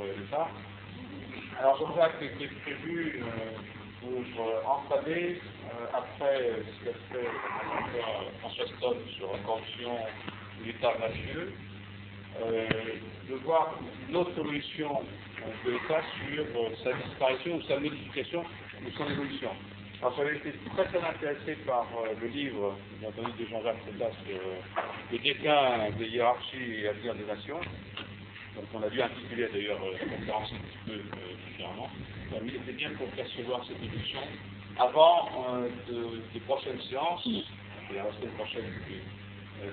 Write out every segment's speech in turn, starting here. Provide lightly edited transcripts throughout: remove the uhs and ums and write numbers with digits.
l'État. Alors Jean-Jacques était prévu pour entamer, après ce qu'a fait François Stone sur la corruption de l'État mafieux, de voir une autre évolution de l'État sur sa disparition ou sa modification ou son évolution. Alors j'avais été très intéressé par le livre, bien entendu, de Jean-Jacques Settas sur le déclin des hiérarchies et l'avenir des nations. Donc on a dû intituler d'ailleurs la conférence un petit peu différemment. Mais il était bien pour percevoir cette évolution avant des prochaines séances, et la semaine prochaine,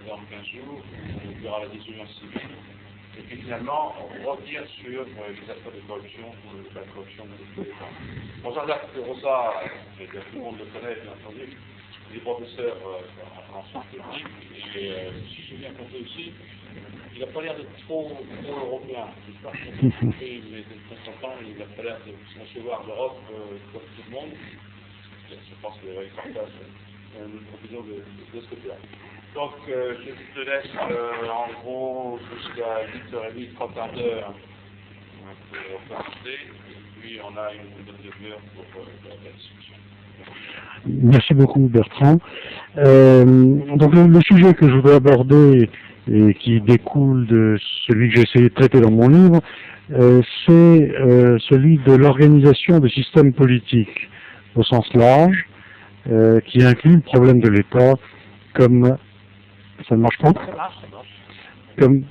dans 15 jours, il y aura la décision civile, et puis finalement revenir sur les affaires de corruption, la corruption de l'État. Bon, Jean-Jacques Rosa, tout le monde le connaît bien entendu, il est professeur en sciences politiques, et si j'ai bien compris aussi, il n'a pas l'air d'être trop européen. Il n'est pas trop mais de temps en temps, il n'a pas l'air de concevoir l'Europe comme tout le monde. Je pense qu'il partage une opinion de ce côté-là. Donc, je te laisse en gros jusqu'à 8h30, 30 heures pour commencer, et puis on a une demi-heure pour la discussion. Merci beaucoup Bertrand. Donc le sujet que je voudrais aborder et qui découle de celui que j'ai essayé de traiter dans mon livre, c'est celui de l'organisation des systèmes politiques au sens large, qui inclut le problème de l'État comme... Ça ne marche pas ? Comme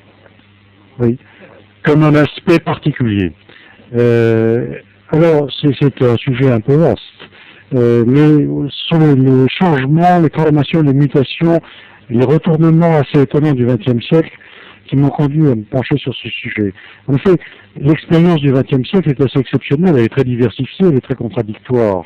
un aspect particulier. Alors, c'est un sujet un peu vaste, mais ce sont les changements, les transformations, les mutations, les retournements assez étonnants du XXe siècle qui m'ont conduit à me pencher sur ce sujet. En effet, l'expérience du XXe siècle est assez exceptionnelle, elle est très diversifiée, elle est très contradictoire,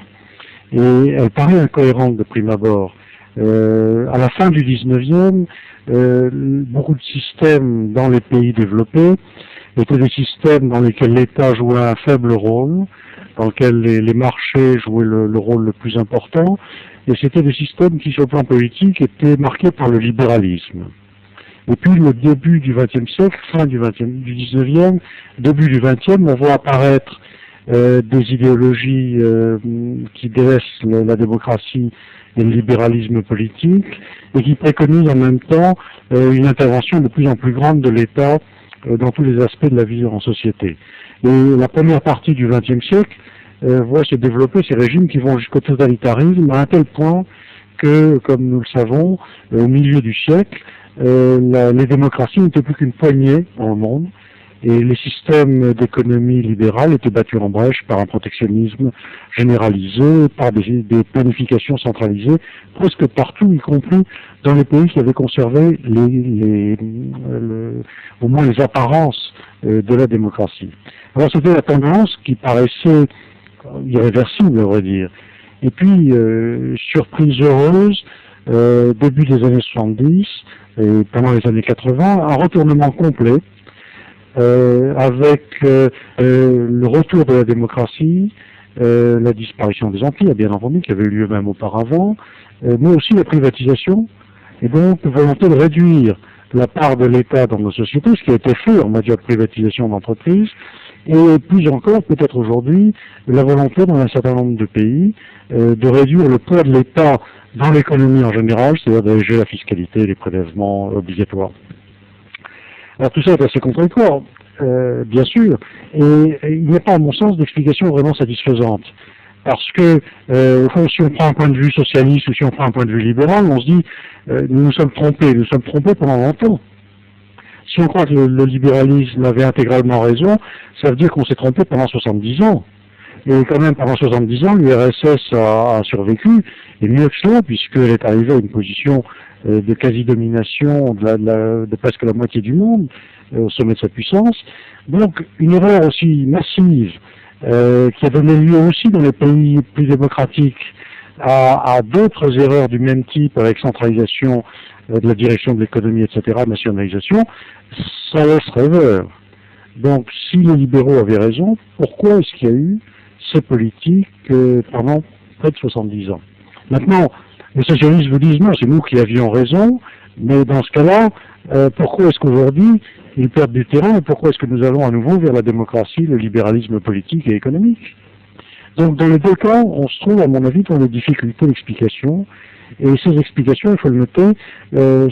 et elle paraît incohérente de prime abord. À la fin du XIXe, beaucoup de systèmes dans les pays développés étaient des systèmes dans lesquels l'État jouait un faible rôle, dans lesquels les marchés jouaient le rôle le plus important, et c'était des systèmes qui, sur le plan politique, étaient marqués par le libéralisme. Et puis, le début du XXe siècle, fin du XIXe, début du XXe, on voit apparaître des idéologies qui délaissent la démocratie et le libéralisme politique, et qui préconisent en même temps une intervention de plus en plus grande de l'État dans tous les aspects de la vie en société. Et la première partie du XXe siècle voit se développer ces régimes qui vont jusqu'au totalitarisme, à un tel point que, comme nous le savons, au milieu du siècle, les démocraties n'étaient plus qu'une poignée dans le monde, et les systèmes d'économie libérale étaient battus en brèche par un protectionnisme généralisé, par des planifications centralisées, presque partout, y compris dans les pays qui avaient conservé au moins les apparences de la démocratie. Alors c'était la tendance qui paraissait irréversible, à vrai dire. Et puis, surprise heureuse, début des années 70 et pendant les années 80, un retournement complet avec le retour de la démocratie, la disparition des empires, bien entendu, qui avait eu lieu même auparavant, mais aussi la privatisation, et donc volonté de réduire la part de l'État dans nos sociétés, ce qui a été fait en matière de privatisation d'entreprises, et plus encore, peut-être aujourd'hui, la volonté dans un certain nombre de pays de réduire le poids de l'État dans l'économie en général, c'est-à-dire d'alléger la fiscalité, les prélèvements obligatoires. Alors tout ça est assez contradictoire, bien sûr, et il n'y a pas, à mon sens, d'explication vraiment satisfaisante. Parce que, au fond, si on prend un point de vue socialiste ou si on prend un point de vue libéral, on se dit, nous nous sommes trompés pendant longtemps. Si on croit que le libéralisme avait intégralement raison, ça veut dire qu'on s'est trompé pendant 70 ans. Et quand même, pendant 70 ans, l'URSS a survécu, et mieux que cela, puisqu'elle est arrivée à une position de quasi-domination de presque la moitié du monde, au sommet de sa puissance. Donc, une erreur aussi massive, qui a donné lieu aussi dans les pays plus démocratiques à d'autres erreurs du même type, avec centralisation de la direction de l'économie, etc., nationalisation, ça laisse rêveur. Donc, si les libéraux avaient raison, pourquoi est-ce qu'il y a eu ces politiques pendant près de 70 ans? Maintenant, les socialistes vous disent non, c'est nous qui avions raison, mais dans ce cas-là, pourquoi est-ce qu'aujourd'hui ils perdent du terrain et pourquoi est-ce que nous allons à nouveau vers la démocratie, le libéralisme politique et économique? Donc dans les deux cas, on se trouve à mon avis dans des difficultés d'explication. Et ces explications, il faut le noter,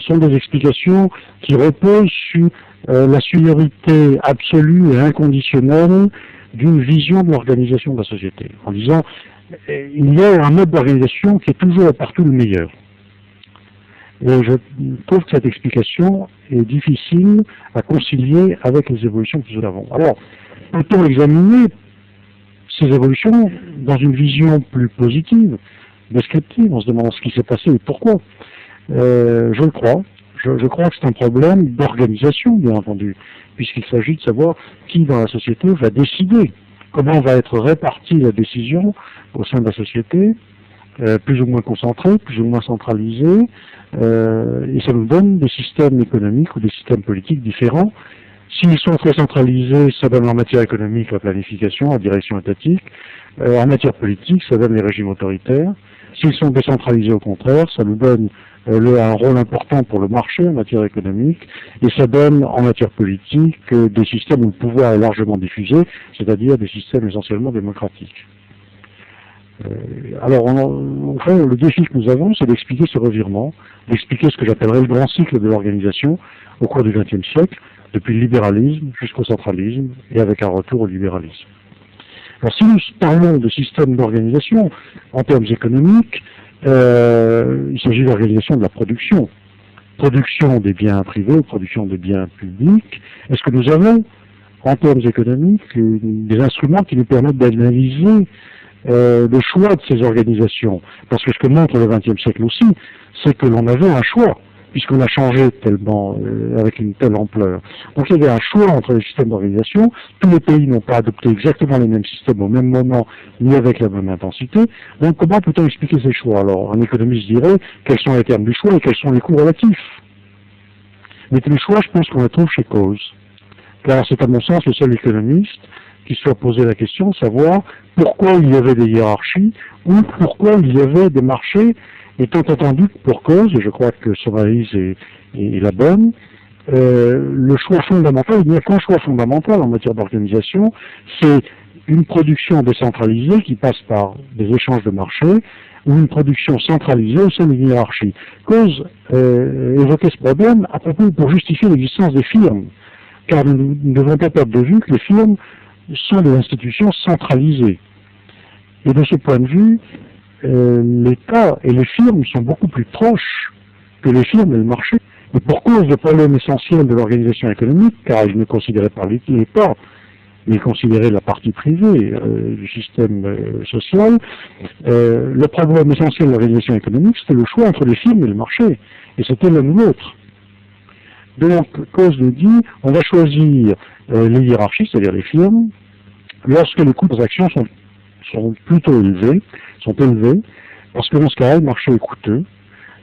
sont des explications qui reposent sur la supériorité absolue et inconditionnelle d'une vision de l'organisation de la société, en disant il y a un mode d'organisation qui est toujours et partout le meilleur. Et je trouve que cette explication est difficile à concilier avec les évolutions que nous avons. Alors, peut-on examiner ces évolutions dans une vision plus positive, descriptive, en se demandant ce qui s'est passé et pourquoi? Je le crois. Je crois que c'est un problème d'organisation, bien entendu, puisqu'il s'agit de savoir qui dans la société va décider, comment va être répartie la décision au sein de la société, plus ou moins concentrée, plus ou moins centralisée, et ça nous donne des systèmes économiques ou des systèmes politiques différents. S'ils sont très centralisés, ça donne en matière économique la planification, la direction étatique. En matière politique, ça donne les régimes autoritaires. S'ils sont décentralisés, au contraire, ça nous donne un rôle important pour le marché en matière économique, et ça donne en matière politique des systèmes où le pouvoir est largement diffusé, c'est-à-dire des systèmes essentiellement démocratiques. Alors, enfin, le défi que nous avons, c'est d'expliquer ce revirement, d'expliquer ce que j'appellerais le grand cycle de l'organisation au cours du XXe siècle, depuis le libéralisme jusqu'au centralisme, et avec un retour au libéralisme. Alors, si nous parlons de système d'organisation en termes économiques, il s'agit d'organisation de la production. Production des biens privés, production des biens publics. Est-ce que nous avons, en termes économiques, des instruments qui nous permettent d'analyser le choix de ces organisations? Parce que ce que montre le XXe siècle aussi, c'est que l'on avait un choix, puisqu'on a changé tellement, avec une telle ampleur. Donc il y avait un choix entre les systèmes d'organisation. Tous les pays n'ont pas adopté exactement les mêmes systèmes au même moment, ni avec la même intensité. Donc comment peut-on expliquer ces choix? Alors un économiste dirait quels sont les termes du choix et quels sont les coûts relatifs. Mais les choix, je pense qu'on les trouve chez Coase. Car c'est à mon sens le seul économiste qui se soit posé la question de savoir pourquoi il y avait des hiérarchies ou pourquoi il y avait des marchés, étant entendu que pour Coase, et je crois que son analyse est la bonne, le choix fondamental, il n'y a qu'un choix fondamental en matière d'organisation, c'est une production décentralisée qui passe par des échanges de marchés ou une production centralisée au sein d'une hiérarchie. Coase évoquait ce problème à propos pour justifier l'existence des firmes, car nous ne devons pas perdre de vue que les firmes sont des institutions centralisées. Et de ce point de vue, l'État et les firmes sont beaucoup plus proches que les firmes et le marché. Et pour cause, le problème essentiel de l'organisation économique, car il ne considérait pas l'État, mais il considérait la partie privée du système social, le problème essentiel de l'organisation économique, c'était le choix entre les firmes et le marché. Et c'était l'un ou l'autre. Donc, Coase nous dit, on va choisir les hiérarchies, c'est-à-dire les firmes, lorsque les coûts de transaction sont plutôt élevés, parce que dans ce cas-là, le marché est coûteux,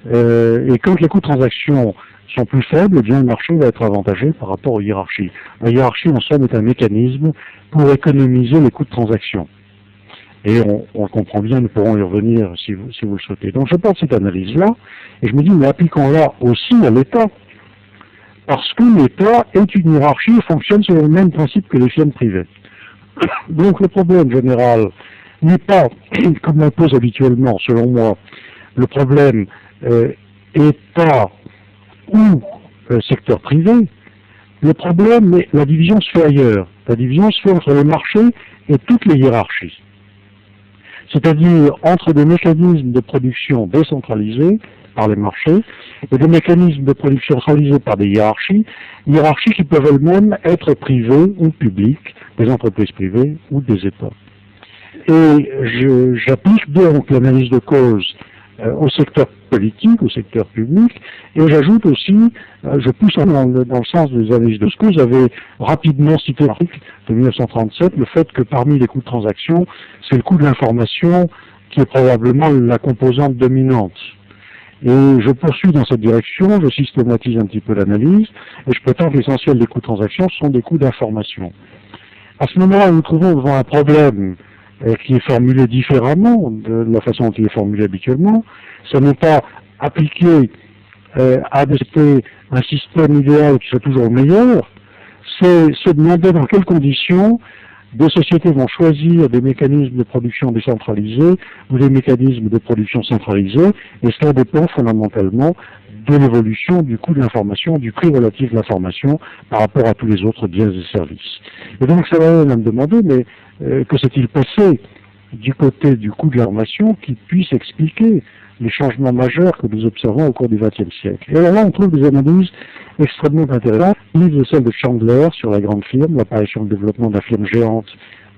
et quand les coûts de transaction sont plus faibles, eh bien le marché va être avantagé par rapport aux hiérarchies. La hiérarchie, en somme, est un mécanisme pour économiser les coûts de transaction. Et on le comprend bien, nous pourrons y revenir si vous le souhaitez. Donc je porte cette analyse-là, et je me dis, mais appliquons-la aussi à l'État. Parce que l'État est une hiérarchie et fonctionne sur le même principe que les firmes privées. Donc le problème général n'est pas, comme on pose habituellement, selon moi, le problème État ou secteur privé. Le problème, la division se fait ailleurs. La division se fait entre le marché et toutes les hiérarchies. C'est-à-dire entre des mécanismes de production décentralisés par les marchés et des mécanismes de production centralisés par des hiérarchies qui peuvent elles-mêmes être privées ou publiques, des entreprises privées ou des États. Et j'applique donc l'analyse de Coase au secteur politique, au secteur public, et j'ajoute aussi, je pousse dans le sens des analyses de Coase, avait rapidement cité l'article de 1937, le fait que parmi les coûts de transaction, c'est le coût de l'information qui est probablement la composante dominante. Et je poursuis dans cette direction, je systématise un petit peu l'analyse, et je prétends que l'essentiel des coûts de transaction sont des coûts d'information. À ce moment-là, nous nous trouvons devant un problème qui est formulé différemment de la façon dont il est formulé habituellement. Ce n'est pas appliquer adopter un système idéal qui soit toujours le meilleur, c'est se demander dans quelles conditions des sociétés vont choisir des mécanismes de production décentralisés ou des mécanismes de production centralisés, et cela dépend fondamentalement de l'évolution du coût de l'information, du prix relatif de l'information par rapport à tous les autres biens et services. Et donc ça va me demander, mais que s'est-il passé du côté du coût de l'information qui puisse expliquer les changements majeurs que nous observons au cours du XXe siècle. Et alors là, on trouve des analyses extrêmement intéressantes, une celle de Chandler sur la grande firme, l'apparition et le développement de la firme géante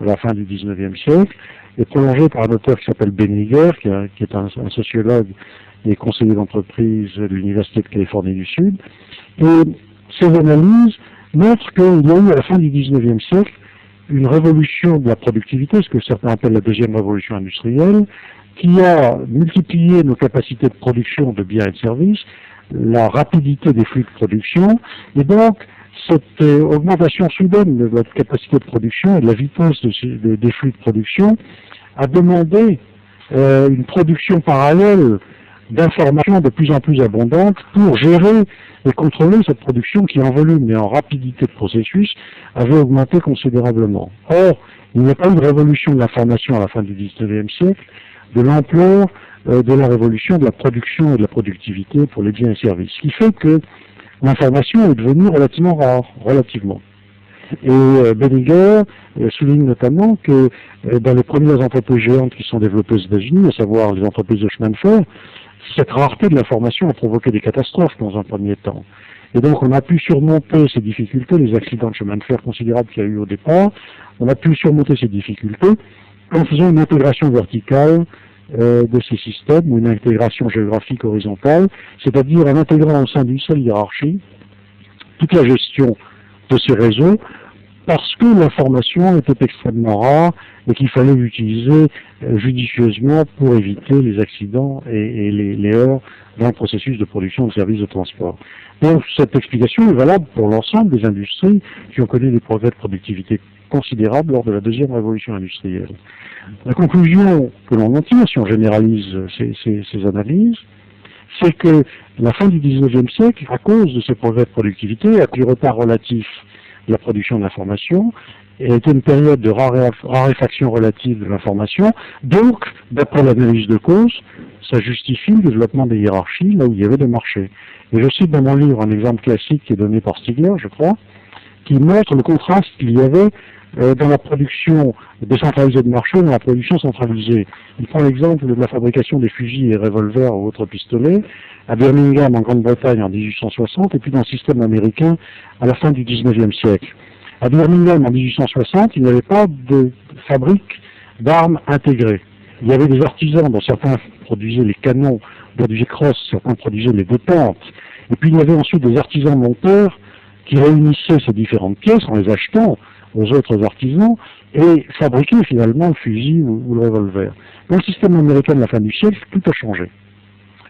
à la fin du XIXe siècle, et prolongée par un auteur qui s'appelle Benninger, qui est un sociologue et conseiller d'entreprise de l'Université de Californie du Sud. Et ces analyses montrent qu'il y a eu à la fin du XIXe siècle une révolution de la productivité, ce que certains appellent la deuxième révolution industrielle, qui a multiplié nos capacités de production de biens et de services, la rapidité des flux de production, et donc cette augmentation soudaine de notre capacité de production et de la vitesse des flux de production a demandé une production parallèle d'informations de plus en plus abondantes pour gérer et contrôler cette production qui, en volume et en rapidité de processus, avait augmenté considérablement. Or, il n'y a pas eu de révolution de l'information à la fin du XIXe siècle, de l'ampleur de la révolution de la production et de la productivité pour les biens et services. Ce qui fait que l'information est devenue relativement rare, relativement. Et Benninger souligne notamment que dans les premières entreprises géantes qui sont développées aux États-Unis, à savoir les entreprises de chemin de fer, cette rareté de l'information a provoqué des catastrophes dans un premier temps. Et donc on a pu surmonter ces difficultés, les accidents de chemin de fer considérables qu'il y a eu au départ, on a pu surmonter ces difficultés en faisant une intégration verticale de ces systèmes, ou une intégration géographique horizontale, c'est-à-dire en intégrant au sein d'une seule hiérarchie toute la gestion de ces réseaux, parce que l'information était extrêmement rare et qu'il fallait l'utiliser judicieusement pour éviter les accidents et les heurts dans le processus de production de services de transport. Donc cette explication est valable pour l'ensemble des industries qui ont connu des progrès de productivité considérables lors de la deuxième révolution industrielle. La conclusion que l'on en tire, si on généralise ces analyses, c'est que la fin du XIXe siècle, à cause de ces progrès de productivité, à cause du retard relatif de la production d'information, était une période de raréfaction relative de l'information. Donc, d'après l'analyse de cause, ça justifie le développement des hiérarchies là où il y avait des marchés. Et je cite dans mon livre un exemple classique qui est donné par Stigler, je crois, qui montre le contraste qu'il y avait dans la production décentralisée de marché et dans la production centralisée. Il prend l'exemple de la fabrication des fusils et revolvers ou autres pistolets à Birmingham en Grande-Bretagne en 1860 et puis dans le système américain à la fin du XIXe siècle. À Birmingham en 1860, il n'y avait pas de fabrique d'armes intégrées. Il y avait des artisans dont certains produisaient les canons, produisaient crosses, certains produisaient les détentes. Et puis il y avait ensuite des artisans monteurs qui réunissaient ces différentes pièces en les achetant aux autres artisans et fabriquaient finalement le fusil ou le revolver. Dans le système américain de la fin du siècle, tout a changé.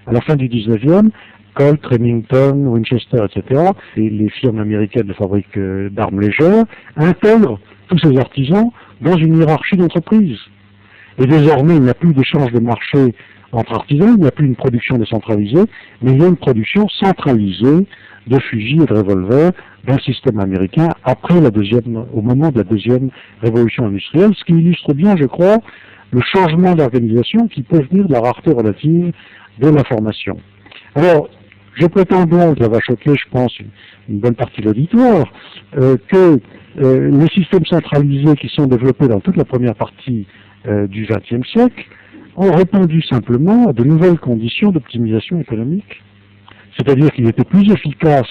À la fin du 19e, Colt, Remington, Winchester, etc., et les firmes américaines de fabrique d'armes légères intègrent tous ces artisans dans une hiérarchie d'entreprise. Et désormais, il n'y a plus d'échange de marché entre artisans, il n'y a plus une production décentralisée, mais il y a une production centralisée de fusils et de revolvers dans le système américain au moment de la deuxième révolution industrielle, ce qui illustre bien, je crois, le changement d'organisation qui peut venir de la rareté relative de l'information. Alors, je prétends donc, ça va choquer, je pense, une bonne partie de l'auditoire, que les systèmes centralisés qui sont développés dans toute la première partie du XXe siècle ont répondu simplement à de nouvelles conditions d'optimisation économique. C'est-à-dire qu'il était plus efficace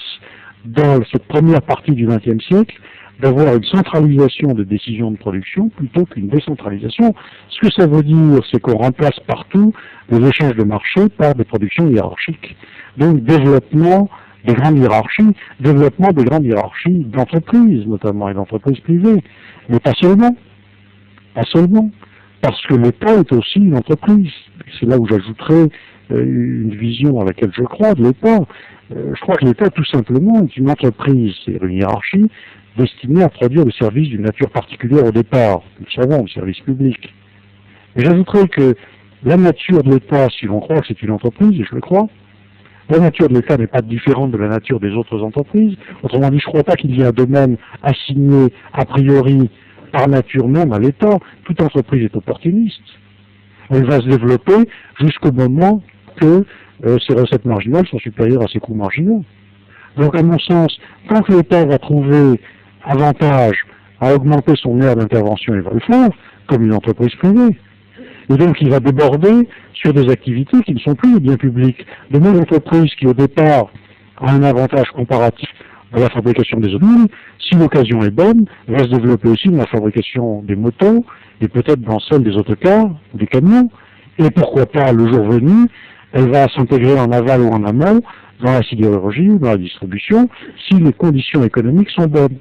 dans cette première partie du XXe siècle d'avoir une centralisation des décisions de production plutôt qu'une décentralisation. Ce que ça veut dire, c'est qu'on remplace partout les échanges de marché par des productions hiérarchiques. Donc développement des grandes hiérarchies d'entreprises notamment et d'entreprises privées. Mais pas seulement. Pas seulement. Parce que l'État est aussi une entreprise. C'est là où j'ajouterai une vision à laquelle je crois de l'État. Je crois que l'État, tout simplement, est une entreprise, c'est une hiérarchie, destinée à produire des services d'une nature particulière au départ, nous savons, le service public. Et j'ajouterai que la nature de l'État, si l'on croit que c'est une entreprise, et je le crois, La nature de l'État n'est pas différente de la nature des autres entreprises. Autrement dit, je ne crois pas qu'il y ait un domaine assigné a priori par nature même à l'État. Toute entreprise est opportuniste. Elle va se développer jusqu'au moment que ses recettes marginales sont supérieures à ses coûts marginaux. Donc, à mon sens, tant que l'État va trouver avantage à augmenter son aire d'intervention, il va le faire, comme une entreprise privée. Et donc, il va déborder sur des activités qui ne sont plus des biens publics. De même, l'entreprise qui, au départ, a un avantage comparatif dans la fabrication des automobiles, si l'occasion est bonne, va se développer aussi dans la fabrication des motos, et peut-être dans celle des autocars, ou des camions. Et pourquoi pas, le jour venu, elle va s'intégrer en aval ou en amont, dans la sidérurgie ou dans la distribution, si les conditions économiques sont bonnes.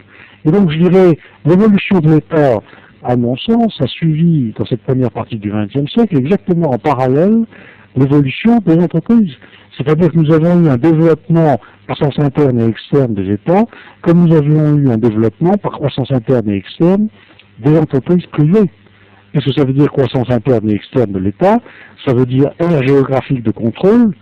Et donc, je dirais, l'évolution de l'État, à mon sens, a suivi, dans cette première partie du XXe siècle, exactement en parallèle, l'évolution des entreprises. C'est-à-dire que nous avons eu un développement par croissance interne et externe des États, comme nous avions eu un développement par croissance interne et externe des entreprises privées. Qu'est-ce que ça veut dire croissance interne et externe de l'État? Ça veut dire aire géographique de contrôle,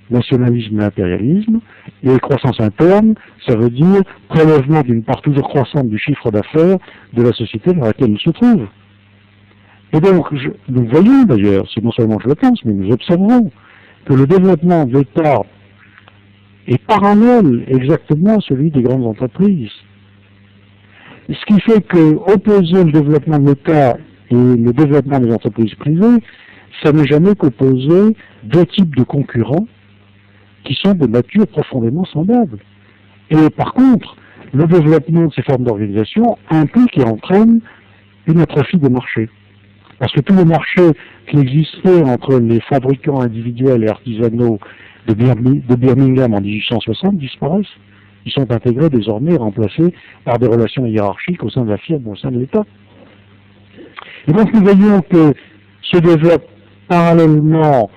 nationalisme et impérialisme, et croissance interne, ça veut dire prélèvement d'une part toujours croissante du chiffre d'affaires de la société dans laquelle il se trouve. Et donc, nous voyons d'ailleurs, c'est non seulement je le pense, mais nous observons que le développement de l'État est parallèle exactement à celui des grandes entreprises. Ce qui fait que opposer le développement de l'État et le développement des entreprises privées, ça n'est jamais qu'opposer deux types de concurrents qui sont de nature profondément semblables. Et par contre, le développement de ces formes d'organisation implique et entraîne une atrophie des marchés. Parce que tous les marchés qui existaient entre les fabricants individuels et artisanaux de Birmingham en 1860 disparaissent. Ils sont intégrés désormais et remplacés par des relations hiérarchiques au sein de la firme, au sein de l'État. Et donc nous voyons que se développe parallèlement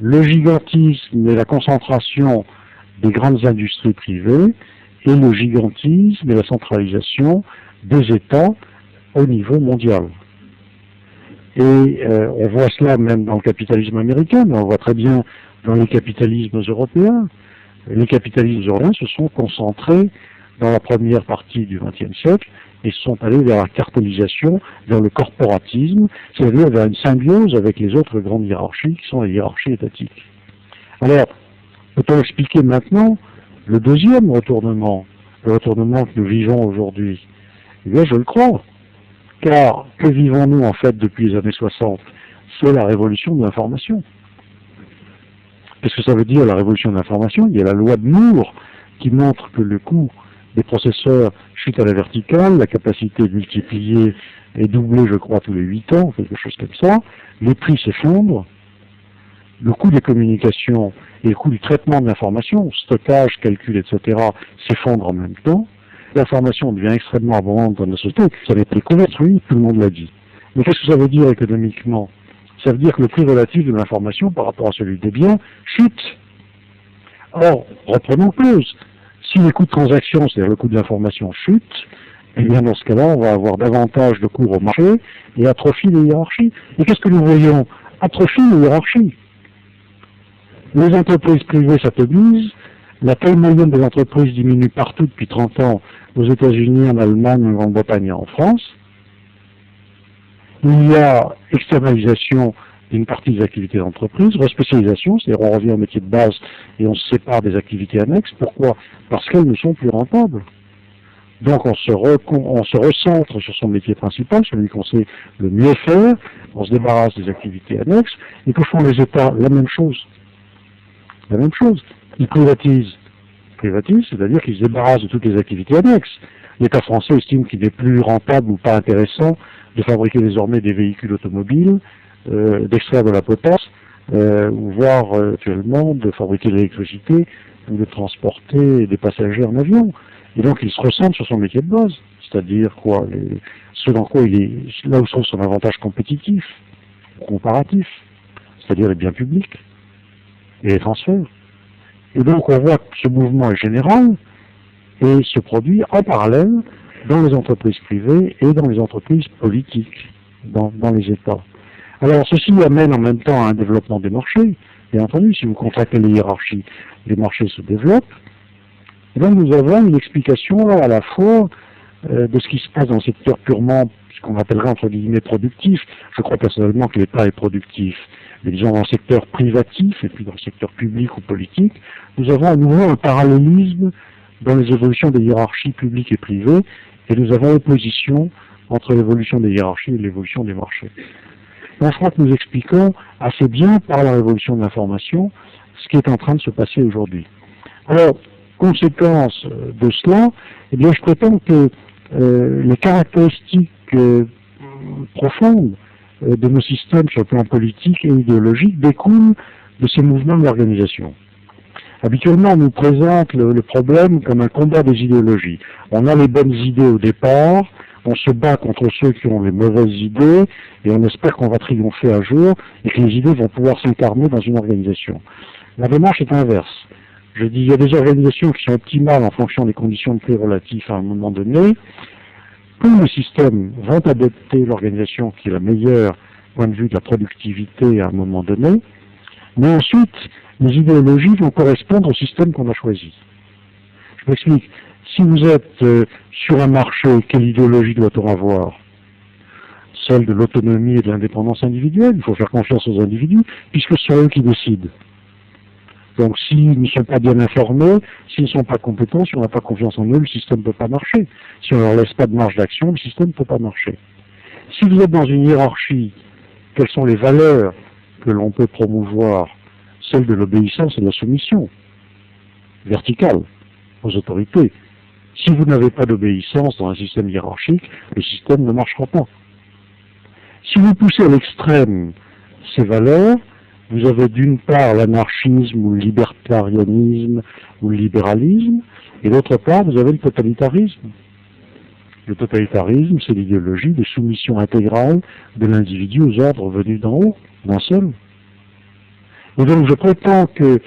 le gigantisme et la concentration des grandes industries privées et le gigantisme et la centralisation des États au niveau mondial. Et on voit cela même dans le capitalisme américain, mais on voit très bien dans les capitalismes européens. Les capitalismes européens se sont concentrés dans la première partie du XXe siècle et sont allés vers la cartélisation, vers le corporatisme, c'est-à-dire vers une symbiose avec les autres grandes hiérarchies qui sont les hiérarchies étatiques. Alors, peut-on expliquer maintenant le deuxième retournement, le retournement que nous vivons aujourd'hui? Eh bien, je le crois. Car que vivons-nous en fait depuis les années 60? C'est la révolution de l'information. Qu'est-ce que ça veut dire la révolution de l'information? Il y a la loi de Moore qui montre que le coût des processeurs chute à la verticale, la capacité de multiplier est doublée, je crois, tous les 8 ans, quelque chose comme ça. Les prix s'effondrent, le coût des communications et le coût du traitement de l'information, stockage, calcul, etc., s'effondrent en même temps. L'information devient extrêmement abondante dans la société, ça n'a été construit, tout le monde l'a dit. Mais qu'est-ce que ça veut dire économiquement? Ça veut dire que le prix relatif de l'information par rapport à celui des biens chute. Or, reprenons cause. Si les coûts de transaction, c'est-à-dire le coût de l'information, chute, eh bien dans ce cas-là, on va avoir davantage de cours au marché et atrophie des hiérarchies. Et qu'est-ce que nous voyons? Atrophie des hiérarchies. Les entreprises privées s'atomisent, la taille moyenne des entreprises diminue partout depuis 30 ans, aux États-Unis, en Allemagne, en Grande-Bretagne et en France. Il y a externalisation d'une partie des activités d'entreprise, respécialisation, c'est-à-dire on revient au métier de base et on se sépare des activités annexes. Pourquoi? Parce qu'elles ne sont plus rentables. Donc on se recentre sur son métier principal, celui qu'on sait le mieux faire, on se débarrasse des activités annexes, et que font les États? La même chose. La même chose. Ils privatisent. C'est-à-dire qu'ils se débarrassent de toutes les activités annexes. L'État français estime qu'il n'est plus rentable ou pas intéressant de fabriquer désormais des véhicules automobiles, d'extraire de la potasse, voire actuellement de fabriquer de l'électricité ou de transporter des passagers en avion. Et donc il se recentre sur son métier de base, c'est-à-dire quoi, ce dans quoi il est, là où se trouve son avantage compétitif, comparatif, c'est-à-dire les biens publics et les transferts. Et donc on voit que ce mouvement est général et se produit en parallèle dans les entreprises privées et dans les entreprises politiques, dans les États. Alors ceci amène en même temps à un développement des marchés, Bien entendu, si vous contractez les hiérarchies, les marchés se développent. Et donc nous avons une explication à la fois de ce qui se passe dans le secteur purement, ce qu'on appellerait entre guillemets productif. Je crois personnellement que l'État est productif. Mais disons dans le secteur privatif et puis dans le secteur public ou politique, nous avons à nouveau un parallélisme dans les évolutions des hiérarchies publiques et privées, et nous avons opposition entre l'évolution des hiérarchies et l'évolution des marchés. Donc je crois que nous expliquons assez bien par la révolution de l'information ce qui est en train de se passer aujourd'hui. Alors, conséquence de cela, eh bien je prétends que les caractéristiques profondes de nos systèmes sur le plan politique et idéologique découlent de ces mouvements d'organisation. Habituellement, on nous présente le problème comme un combat des idéologies. On a les bonnes idées au départ, on se bat contre ceux qui ont les mauvaises idées, et on espère qu'on va triompher un jour, et que les idées vont pouvoir s'incarner dans une organisation. La démarche est inverse. Je dis, il y a des organisations qui sont optimales en fonction des conditions de prix relatifs à un moment donné. Tous les systèmes vont adopter l'organisation qui est la meilleure point de vue de la productivité à un moment donné, mais ensuite, les idéologies vont correspondre au système qu'on a choisi. Je m'explique. Si vous êtes sur un marché, quelle idéologie doit-on avoir? Celle de l'autonomie et de l'indépendance individuelle. Il faut faire confiance aux individus, puisque ce sont eux qui décident. Donc s'ils ne sont pas bien informés, s'ils ne sont pas compétents, si on n'a pas confiance en eux, le système ne peut pas marcher. Si on ne leur laisse pas de marge d'action, le système ne peut pas marcher. Si vous êtes dans une hiérarchie, quelles sont les valeurs que l'on peut promouvoir? Celle de l'obéissance et de la soumission verticale aux autorités. Si vous n'avez pas d'obéissance dans un système hiérarchique, le système ne marchera pas. Si vous poussez à l'extrême ces valeurs, vous avez d'une part l'anarchisme ou le libertarianisme ou le libéralisme, et d'autre part, vous avez le totalitarisme. Le totalitarisme, c'est l'idéologie de soumission intégrale de l'individu aux ordres venus d'en haut, d'un seul. Et donc je prétends que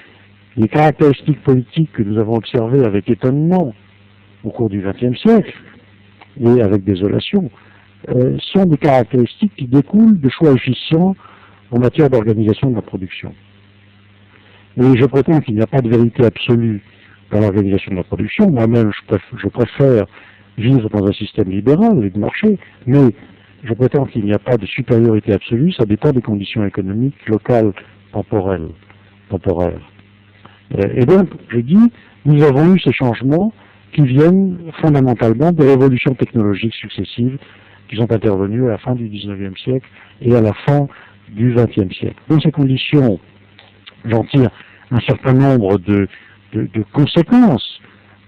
les caractéristiques politiques que nous avons observées avec étonnement au cours du XXe siècle, et avec désolation, sont des caractéristiques qui découlent de choix efficients en matière d'organisation de la production. Et je prétends qu'il n'y a pas de vérité absolue dans l'organisation de la production. Moi-même, je préfère vivre dans un système libéral et de marché, mais je prétends qu'il n'y a pas de supériorité absolue, ça dépend des conditions économiques locales, temporaires. Et donc, je dis, nous avons eu ces changements qui viennent fondamentalement des révolutions technologiques successives qui sont intervenues à la fin du XIXe siècle et à la fin du XXe siècle. Dans ces conditions, j'en tire un certain nombre de conséquences.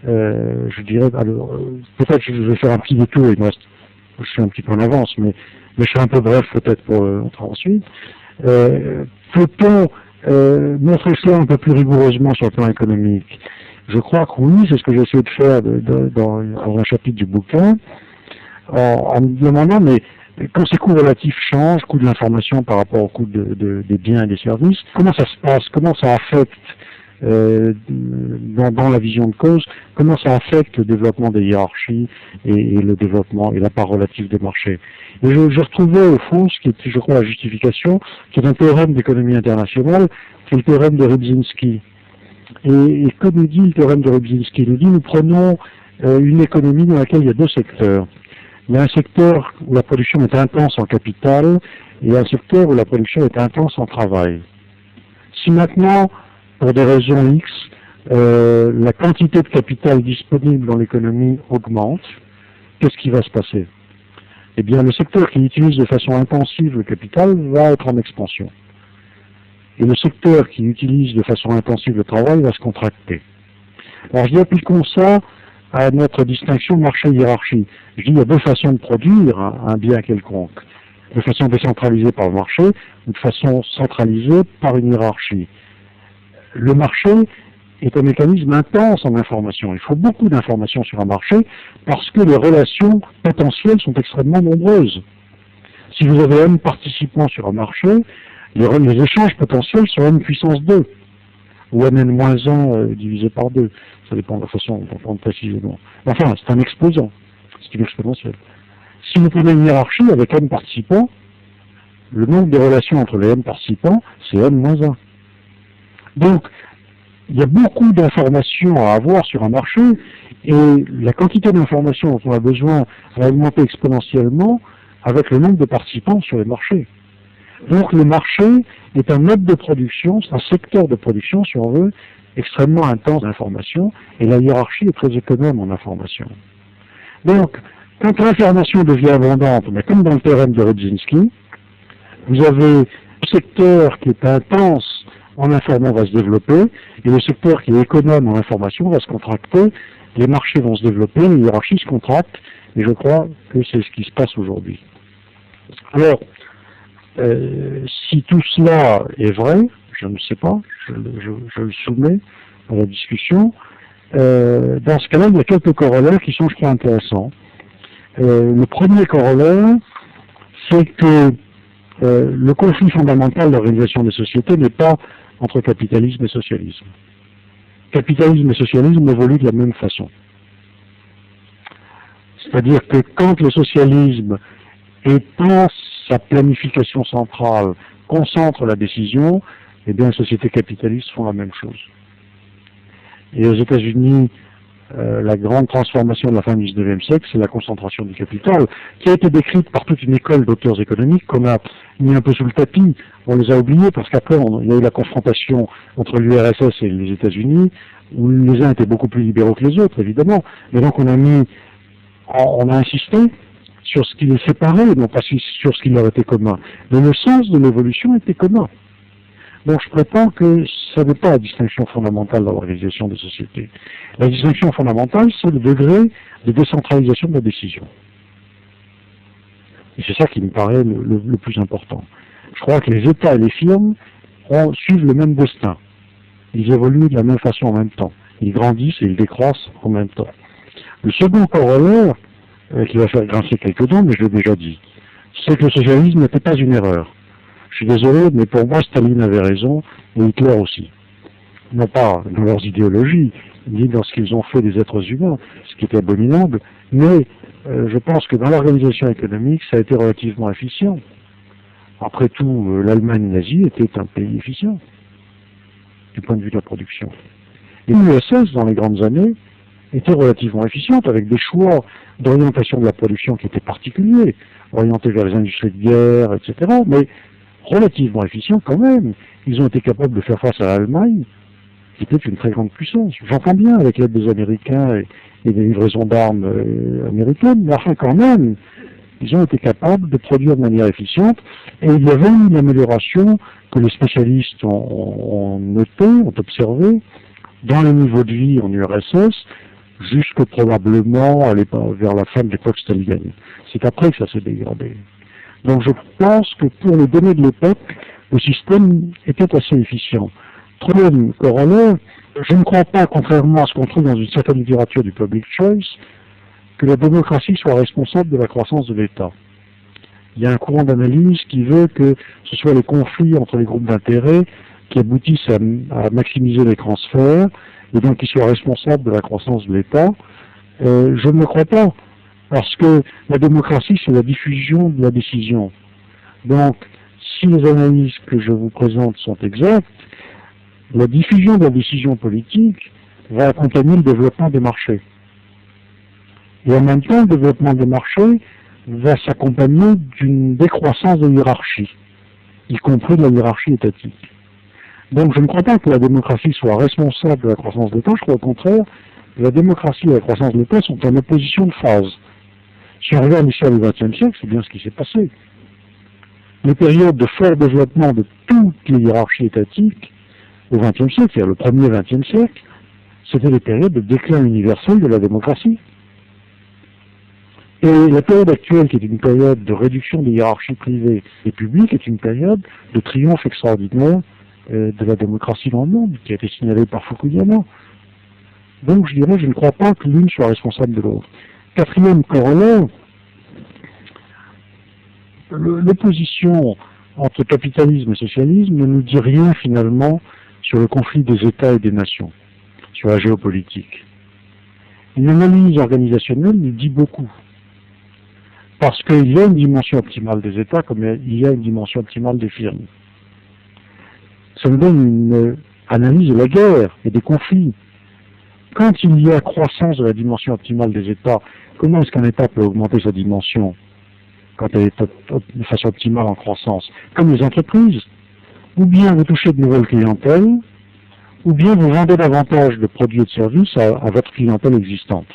Je dirais, peut-être que je vais faire un petit détour, je suis un petit peu en avance, mais je serai un peu bref peut-être pour entrer ensuite. Peut-on montrer cela un peu plus rigoureusement sur le plan économique? Je crois que oui, c'est ce que j'ai essayé de faire dans un chapitre du bouquin, en me demandant, mais quand ces coûts relatifs changent, coût de l'information par rapport au coût des biens et des services, comment ça se passe, comment ça affecte dans la vision de cause, comment ça affecte le développement des hiérarchies et le développement et la part relative des marchés. Et je retrouvais au fond ce qui est, je crois, la justification, qui est un théorème d'économie internationale, qui est le théorème de Rybczynski. Et que nous dit le théorème de Rybczynski? Il nous dit, nous prenons une économie dans laquelle il y a deux secteurs. Il y a un secteur où la production est intense en capital et un secteur où la production est intense en travail. Si maintenant, pour des raisons X, la quantité de capital disponible dans l'économie augmente, qu'est-ce qui va se passer? Eh bien, le secteur qui utilise de façon intensive le capital va être en expansion. Et le secteur qui utilise de façon intensive le travail va se contracter. Alors, je dis, appliquons ça à notre distinction marché-hiérarchie. Je dis, il y a deux façons de produire un bien quelconque. De façon décentralisée par le marché, ou de façon centralisée par une hiérarchie. Le marché est un mécanisme intense en information. Il faut beaucoup d'informations sur un marché parce que les relations potentielles sont extrêmement nombreuses. Si vous avez n participants sur un marché, les échanges potentiels sont n puissance 2, ou n-1 divisé par 2. Ça dépend de la façon dont on précisément. Enfin, c'est un exposant, c'est une exponentielle. Si vous prenez une hiérarchie avec n participants, le nombre de relations entre les n participants, c'est n-1. Donc, il y a beaucoup d'informations à avoir sur un marché, et la quantité d'informations dont on a besoin va augmenter exponentiellement avec le nombre de participants sur les marchés. Donc le marché est un mode de production, c'est un secteur de production, si on veut, extrêmement intense d'informations, et la hiérarchie est très économe en information. Donc, quand l'information devient abondante, mais comme dans le théorème de Rudzinski, vous avez le secteur qui est intense en information va se développer, et le secteur qui est économe en information va se contracter, les marchés vont se développer, les hiérarchies se contractent, et je crois que c'est ce qui se passe aujourd'hui. Alors, si tout cela est vrai, je ne sais pas, je le soumets à la discussion, dans ce cas-là, il y a quelques corollaires qui sont, je crois, intéressants. Le premier corollaire, c'est que le conflit fondamental de l'organisation des sociétés n'est pas entre capitalisme et socialisme. Capitalisme et socialisme évoluent de la même façon. C'est-à-dire que quand le socialisme étend sa planification centrale, concentre la décision, eh bien les sociétés capitalistes font la même chose. Et aux États-Unis, la grande transformation de la fin du XIXe siècle, c'est la concentration du capital, qui a été décrite par toute une école d'auteurs économiques qu'on a mis un peu sous le tapis. On les a oubliés parce qu'après, il y a eu la confrontation entre l'URSS et les États-Unis, où les uns étaient beaucoup plus libéraux que les autres, évidemment. Mais donc on a insisté sur ce qui les séparait, non pas sur ce qui leur était commun. Mais le sens de l'évolution était commun. Donc je prétends que ça n'est pas la distinction fondamentale dans l'organisation des sociétés. La distinction fondamentale, c'est le degré de décentralisation de la décision. Et c'est ça qui me paraît le plus important. Je crois que les États et les firmes suivent le même destin. Ils évoluent de la même façon en même temps. Ils grandissent et ils décroissent en même temps. Le second corollaire, qui va faire grincer quelques dents, mais je l'ai déjà dit, c'est que le socialisme n'était pas une erreur. Je suis désolé, mais pour moi, Staline avait raison, et Hitler aussi. Non pas dans leurs idéologies, ni dans ce qu'ils ont fait des êtres humains, ce qui était abominable, mais je pense que dans l'organisation économique, ça a été relativement efficient. Après tout, l'Allemagne nazie était un pays efficient, du point de vue de la production. Et l'URSS, dans les grandes années, était relativement efficiente, avec des choix d'orientation de la production qui étaient particuliers, orientés vers les industries de guerre, etc., mais relativement efficients quand même. Ils ont été capables de faire face à l'Allemagne, qui était une très grande puissance. J'entends bien avec l'aide des Américains et des livraisons d'armes américaines, mais enfin quand même, ils ont été capables de produire de manière efficiente, et il y avait une amélioration que les spécialistes ont notée, ont observée, dans les niveaux de vie en URSS, jusque probablement vers la fin de l'époque stalinienne. C'est après que ça s'est dégradé. Donc je pense que pour les données de l'époque, le système était assez efficient. Troisième corollaire, je ne crois pas, contrairement à ce qu'on trouve dans une certaine littérature du public choice, que la démocratie soit responsable de la croissance de l'État. Il y a un courant d'analyse qui veut que ce soit les conflits entre les groupes d'intérêt qui aboutissent à maximiser les transferts, et donc qui soient responsables de la croissance de l'État. Je ne le crois pas, parce que la démocratie, c'est la diffusion de la décision. Donc, si les analyses que je vous présente sont exactes, la diffusion de la décision politique va accompagner le développement des marchés. Et en même temps, le développement des marchés va s'accompagner d'une décroissance de hiérarchie, y compris de la hiérarchie étatique. Donc je ne crois pas que la démocratie soit responsable de la croissance de l'État, je crois au contraire que la démocratie et la croissance de l'État sont en opposition de phase. Si on regarde l'histoire du XXe siècle, c'est bien ce qui s'est passé. Les périodes de fort développement de toutes les hiérarchies étatiques au XXe siècle, c'est-à-dire le premier XXe siècle, c'était des périodes de déclin universel de la démocratie. Et la période actuelle, qui est une période de réduction des hiérarchies privées et publiques, est une période de triomphe extraordinaire de la démocratie dans le monde, qui a été signalée par Fukuyama. Donc je dirais, je ne crois pas que l'une soit responsable de l'autre. Quatrième corollaire, l'opposition entre capitalisme et socialisme ne nous dit rien finalement sur le conflit des États et des nations, sur la géopolitique. Une analyse organisationnelle nous dit beaucoup. Parce qu'il y a une dimension optimale des États comme il y a une dimension optimale des firmes. Ça nous donne analyse de la guerre et des conflits. Quand il y a croissance de la dimension optimale des États, comment est-ce qu'un État peut augmenter sa dimension quand elle est de façon optimale en croissance? Comme les entreprises. Ou bien vous touchez de nouvelles clientèles, ou bien vous vendez davantage de produits et de services à votre clientèle existante.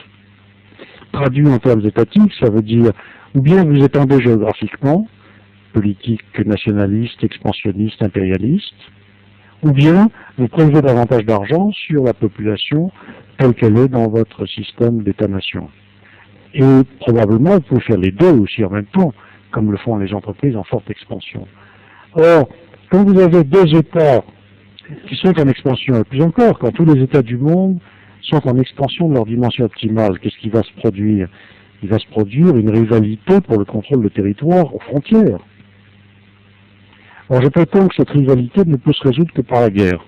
Traduit en termes étatiques, ça veut dire ou bien vous étendez géographiquement, politique nationaliste, expansionniste, impérialiste, ou bien vous prélevez davantage d'argent sur la population telle qu'elle est dans votre système d'État-nation. Et probablement, vous pouvez faire les deux aussi en même temps, comme le font les entreprises en forte expansion. Or, quand vous avez deux États qui sont en expansion, et plus encore, quand tous les États du monde sont en expansion de leur dimension optimale, qu'est-ce qui va se produire? Il va se produire une rivalité pour le contrôle de territoire aux frontières. Alors je prétends que cette rivalité ne peut se résoudre que par la guerre.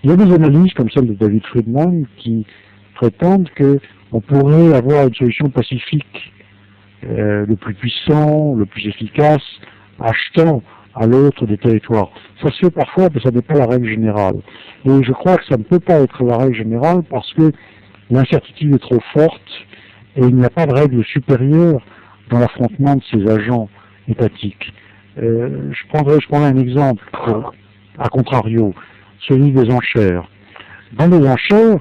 Il y a des analyses comme celle de David Friedman qui prétendent qu'on pourrait avoir une solution pacifique, le plus puissant, le plus efficace, achetant à l'autre des territoires. Ça se fait parfois, mais ça n'est pas la règle générale. Et je crois que ça ne peut pas être la règle générale parce que l'incertitude est trop forte et il n'y a pas de règle supérieure dans l'affrontement de ces agents étatiques. Je prendrai un exemple, à contrario, celui des enchères. Dans les enchères,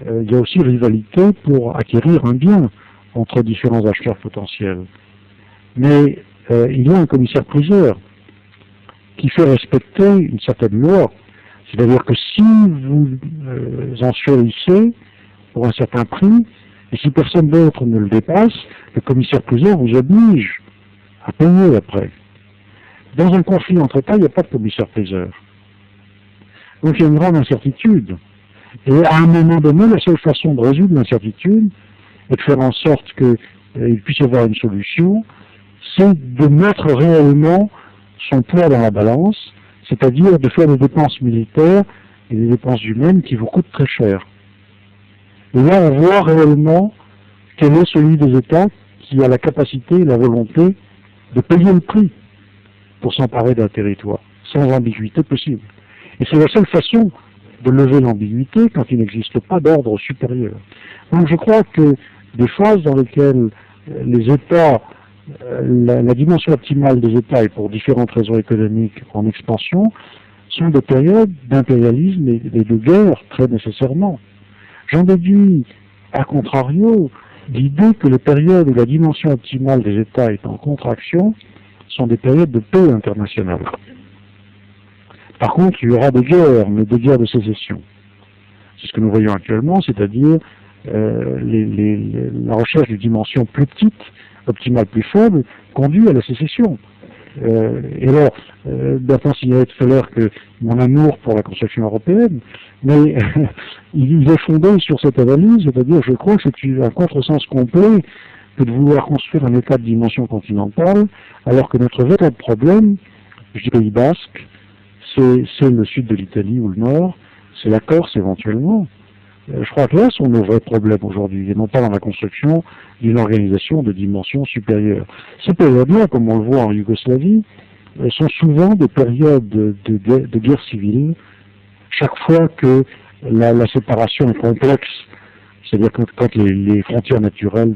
il y a aussi rivalité pour acquérir un bien entre différents acheteurs potentiels. Mais il y a un commissaire-priseur qui fait respecter une certaine loi. C'est-à-dire que si vous enchérissez pour un certain prix, et si personne d'autre ne le dépasse, le commissaire-priseur vous oblige à payer après. Dans un conflit entre États, il n'y a pas de commissaire-priseur. Donc il y a une grande incertitude. Et à un moment donné, la seule façon de résoudre l'incertitude et de faire en sorte qu'il puisse y avoir une solution, c'est de mettre réellement son poids dans la balance, c'est-à-dire de faire des dépenses militaires et des dépenses humaines qui vous coûtent très cher. Et là, on voit réellement quel est celui des États qui a la capacité et la volonté de payer le prix pour s'emparer d'un territoire, sans ambiguïté possible. Et c'est la seule façon de lever l'ambiguïté quand il n'existe pas d'ordre supérieur. Donc je crois que des phases dans lesquelles les États, la dimension optimale des États, et pour différentes raisons économiques en expansion, sont des périodes d'impérialisme et de guerre, très nécessairement. J'en déduis, à contrario, l'idée que les périodes où la dimension optimale des États est en contraction sont des périodes de paix internationale. Par contre, il y aura des guerres, mais des guerres de sécession. C'est ce que nous voyons actuellement, c'est-à-dire la recherche d'une dimension plus petite, optimale plus faible, conduit à la sécession. Et alors, Bertrand signalait tout à l'heure que mon amour pour la construction européenne, mais il est fondé sur cette analyse, c'est-à-dire je crois que c'est un contresens complet que de vouloir construire un État de dimension continentale, alors que notre véritable problème, je dis Pays Basque, c'est le sud de l'Italie ou le nord, c'est la Corse éventuellement. Je crois que là sont nos vrais problèmes aujourd'hui, et non pas dans la construction d'une organisation de dimension supérieure. Ces périodes-là, comme on le voit en Yougoslavie, sont souvent des périodes de guerre civile, chaque fois que la séparation est complexe, c'est-à-dire que quand les frontières naturelles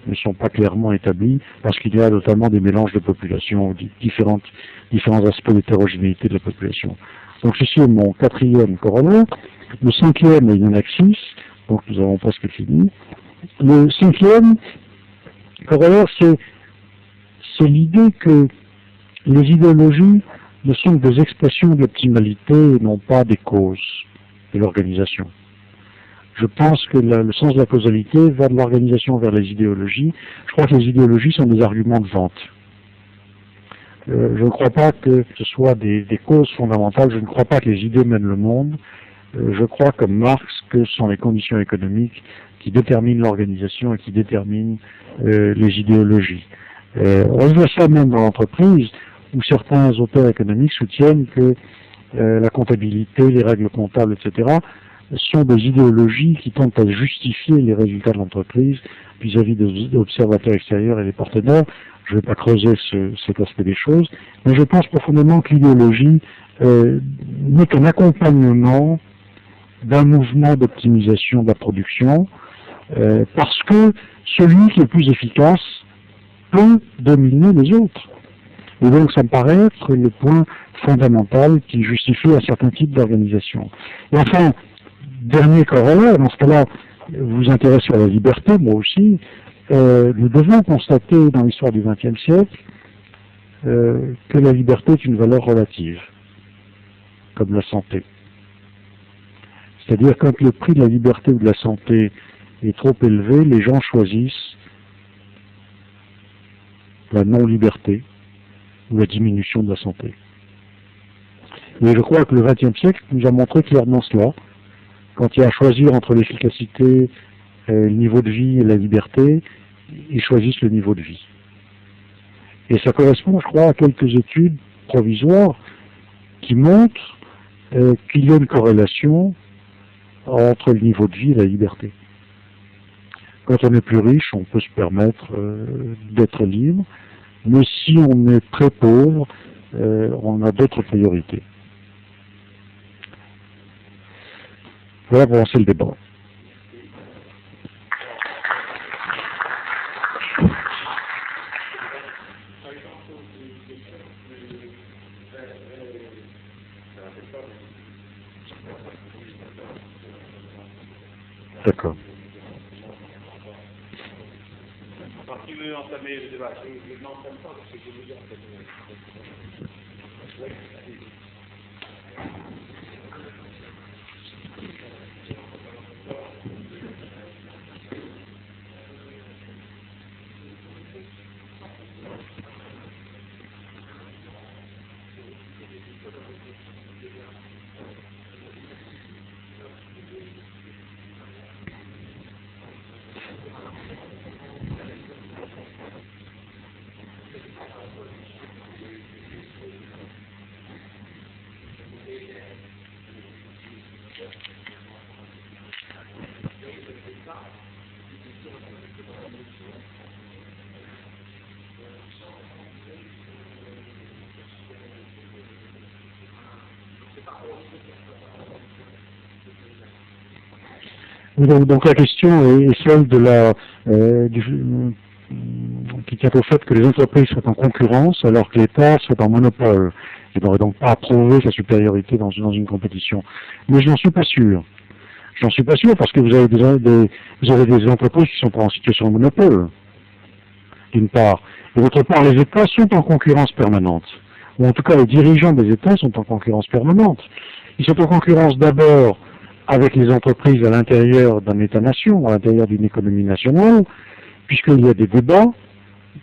ne sont pas clairement établies, parce qu'il y a notamment des mélanges de populations, différents aspects d'hétérogénéité de la population. Donc ceci est mon quatrième corollaire. Le cinquième, il y en a que 6, donc nous avons presque fini. Le cinquième corollaire, c'est l'idée que les idéologies ne sont que des expressions de l'optimalité et non pas des causes de l'organisation. Je pense que le sens de la causalité va de l'organisation vers les idéologies. Je crois que les idéologies sont des arguments de vente. Je ne crois pas que ce soit des causes fondamentales, je ne crois pas que les idées mènent le monde. Je crois, comme Marx, que ce sont les conditions économiques qui déterminent l'organisation et qui déterminent les idéologies. On voit ça même dans l'entreprise, où certains auteurs économiques soutiennent que la comptabilité, les règles comptables, etc., sont des idéologies qui tentent à justifier les résultats de l'entreprise vis-à-vis des observateurs extérieurs et des partenaires. Je ne vais pas creuser cet aspect des choses, mais je pense profondément que l'idéologie n'est qu'un accompagnement d'un mouvement d'optimisation de la production, parce que celui qui est le plus efficace peut dominer les autres. Et donc ça me paraît être le point fondamental qui justifie un certain type d'organisation. Et enfin, dernier corollaire, dans ce cas-là, vous vous intéressez à la liberté, moi aussi, nous devons constater dans l'histoire du XXe siècle que la liberté est une valeur relative, comme la santé. C'est-à-dire quand le prix de la liberté ou de la santé est trop élevé, les gens choisissent la non-liberté ou la diminution de la santé. Et je crois que le XXe siècle nous a montré clairement cela. Quand il y a à choisir entre l'efficacité, le niveau de vie et la liberté, ils choisissent le niveau de vie. Et ça correspond, je crois, à quelques études provisoires qui montrent qu'il y a une corrélation entre le niveau de vie et la liberté. Quand on est plus riche, on peut se permettre d'être libre, mais si on est très pauvre, on a d'autres priorités. Voilà pour lancer le débat. D'accord. Qui veut entamer le débat? Je n'entame pas parce que je veux dire entamer. Donc la question est celle de la qui tient au fait que les entreprises soient en concurrence alors que l'État soit en monopole. Il n'aurait donc pas approuvé sa supériorité dans une compétition. Mais je n'en suis pas sûr. Je n'en suis pas sûr parce que vous avez des entreprises qui sont pas en situation de monopole, d'une part. Et d'autre part, les États sont en concurrence permanente. Ou en tout cas, les dirigeants des États sont en concurrence permanente. Ils sont en concurrence d'abord avec les entreprises à l'intérieur d'un État-nation, à l'intérieur d'une économie nationale, puisqu'il y a des débats,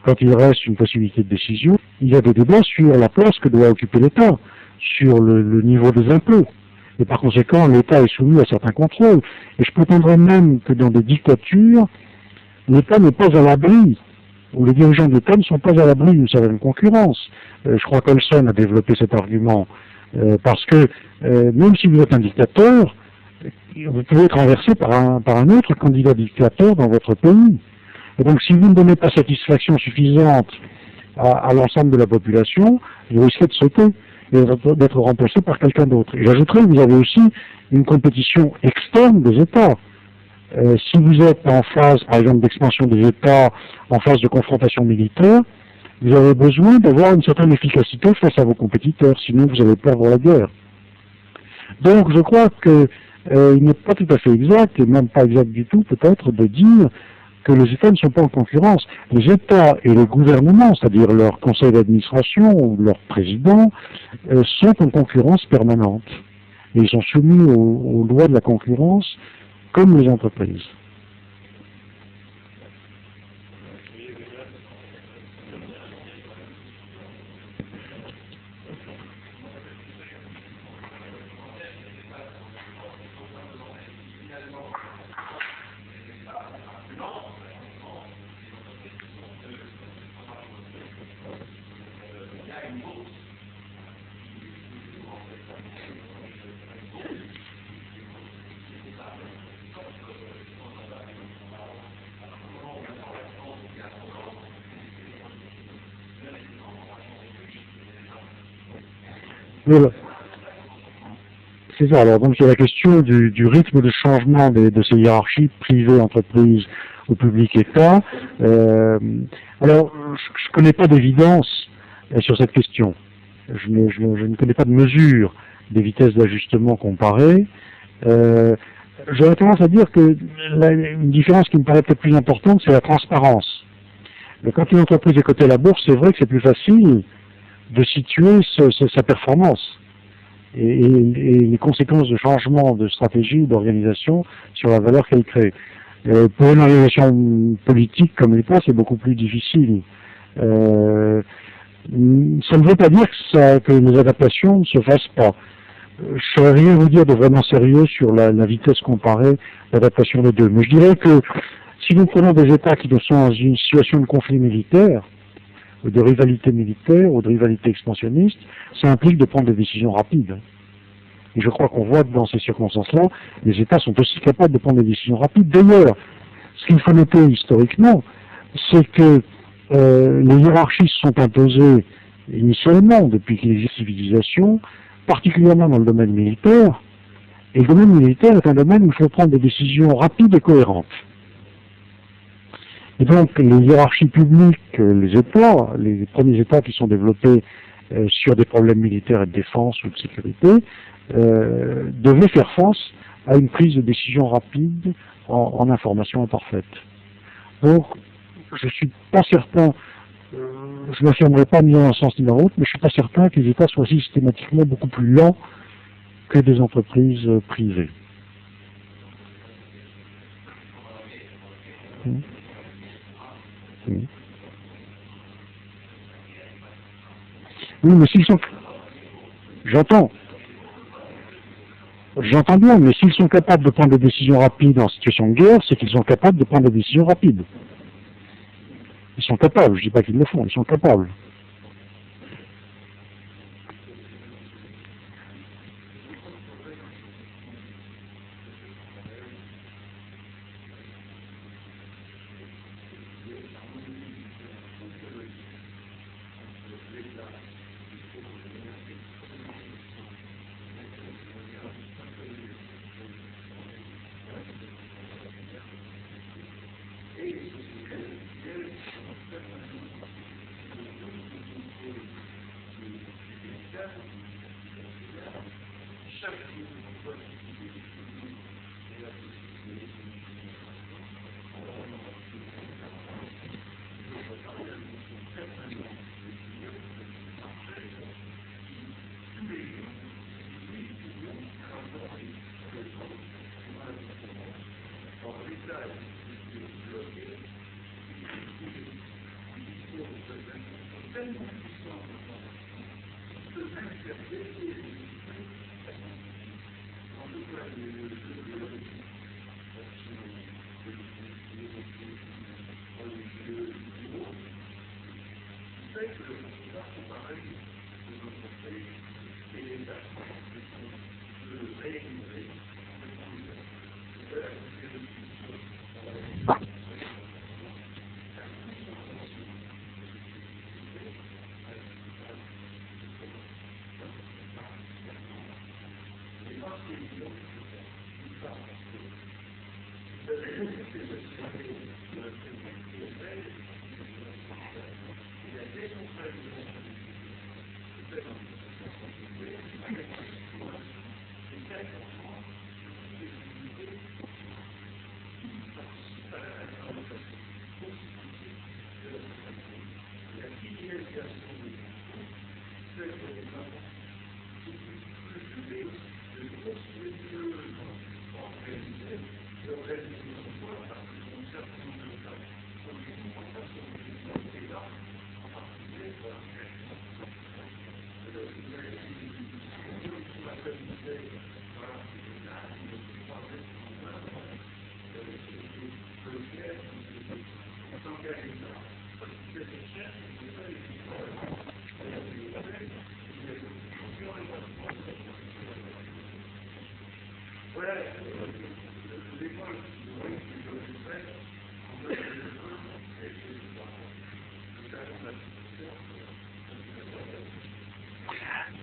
quand il reste une possibilité de décision, il y a des débats sur la place que doit occuper l'État, sur le niveau des impôts. Et par conséquent, l'État est soumis à certains contrôles. Et je prétendrais même que dans des dictatures, l'État n'est pas à l'abri, ou les dirigeants de l'État ne sont pas à l'abri d'une certaine concurrence. Je crois qu'Olson a développé cet argument, parce que même si vous êtes un dictateur, vous pouvez être renversé par un autre candidat dictateur dans votre pays. Et donc si vous ne donnez pas satisfaction suffisante à l'ensemble de la population, vous risquez de sauter et d'être remplacé par quelqu'un d'autre. Et j'ajouterais que vous avez aussi une compétition externe des États. Si vous êtes en phase, par exemple, d'expansion des États, en phase de confrontation militaire, vous avez besoin d'avoir une certaine efficacité face à vos compétiteurs, sinon vous allez perdre la guerre. Donc je crois que il n'est pas tout à fait exact, et même pas exact du tout peut-être, de dire que les États ne sont pas en concurrence. Les États et les gouvernements, c'est-à-dire leur conseil d'administration ou leur président, sont en concurrence permanente. Et ils sont soumis aux lois de la concurrence comme les entreprises. C'est ça. Alors donc il y a la question du rythme de changement de ces hiérarchies privées, entreprises ou public État. Alors je connais pas d'évidence sur cette question. Je ne connais pas de mesure des vitesses d'ajustement comparées. J'aurais tendance à dire que une différence qui me paraît peut-être plus importante, c'est la transparence. Mais quand une entreprise est cotée à la bourse, c'est vrai que c'est plus facile de situer sa performance et les conséquences de changement de stratégie ou d'organisation sur la valeur qu'elle crée. Pour une organisation politique comme l'État, c'est beaucoup plus difficile. Ça ne veut pas dire que les adaptations ne se fassent pas. Je ne saurais rien vous dire de vraiment sérieux sur la vitesse comparée d'adaptation des deux. Mais je dirais que si nous prenons des États qui sont dans une situation de conflit militaire, de rivalité militaire ou de rivalité expansionniste, ça implique de prendre des décisions rapides. Et je crois qu'on voit que dans ces circonstances-là, les États sont aussi capables de prendre des décisions rapides. D'ailleurs, ce qu'il faut noter historiquement, c'est que les hiérarchies se sont imposées initialement depuis qu'il existe civilisation, particulièrement dans le domaine militaire. Et le domaine militaire est un domaine où il faut prendre des décisions rapides et cohérentes. Et donc, les hiérarchies publiques, les États, les premiers États qui sont développés sur des problèmes militaires et de défense ou de sécurité, devaient faire face à une prise de décision rapide en information imparfaite. Donc, je ne suis pas certain, je n'affirmerai pas ni dans un sens ni dans l'autre, mais je ne suis pas certain que les États soient systématiquement beaucoup plus lents que des entreprises privées. Oui, mais s'ils sont... J'entends bien, mais s'ils sont capables de prendre des décisions rapides en situation de guerre, c'est qu'ils sont capables de prendre des décisions rapides. Ils sont capables, je ne dis pas qu'ils le font, ils sont capables.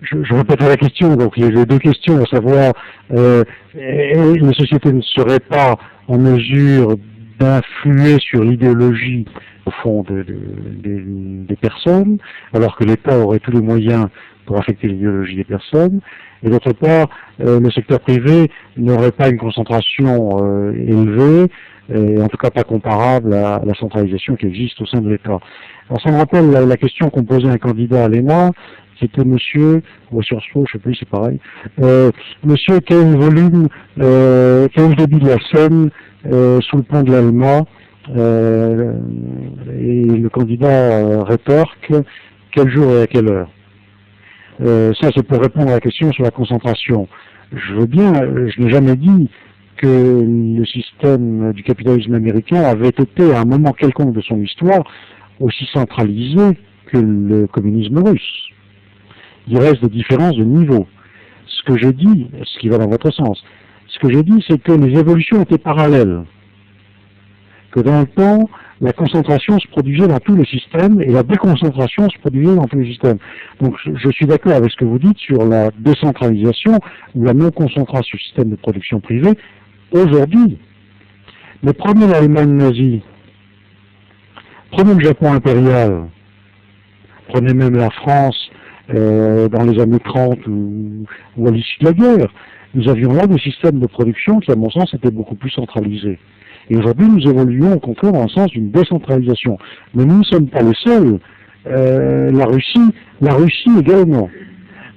je répète la question, donc il y a les deux questions, à savoir, les sociétés ne seraient pas en mesure d'influer sur l'idéologie, au fond, des personnes, alors que l'État aurait tous les moyens pour affecter l'idéologie des personnes, et d'autre part, le secteur privé n'aurait pas une concentration élevée, et en tout cas pas comparable à la centralisation qui existe au sein de l'État. Alors ça me rappelle la question qu'on posait à un candidat à l'ENA, c'était monsieur, ou à Sciences Po, je sais plus, c'est pareil, monsieur, quel volume, quel débit de la Seine sous le pont de l'Alma, et le candidat rétorque, quel jour et à quelle heure. Ça, c'est pour répondre à la question sur la concentration. Je veux bien, je n'ai jamais dit que le système du capitalisme américain avait été, à un moment quelconque de son histoire, aussi centralisé que le communisme russe. Il reste des différences de niveau. Ce que je dis, ce qui va dans votre sens, ce que je dis, c'est que les évolutions étaient parallèles. Que dans le temps, la concentration se produisait dans tous les systèmes et la déconcentration se produisait dans tous les systèmes. Donc je suis d'accord avec ce que vous dites sur la décentralisation ou la non-concentration du système de production privée aujourd'hui. Mais prenez l'Allemagne nazie, prenez le Japon impérial, prenez même la France dans les années 30 ou à l'issue de la guerre. Nous avions là des systèmes de production qui, à mon sens, étaient beaucoup plus centralisés. Et aujourd'hui, nous évoluons au contraire dans le sens d'une décentralisation. Mais nous ne sommes pas les seuls. La Russie également.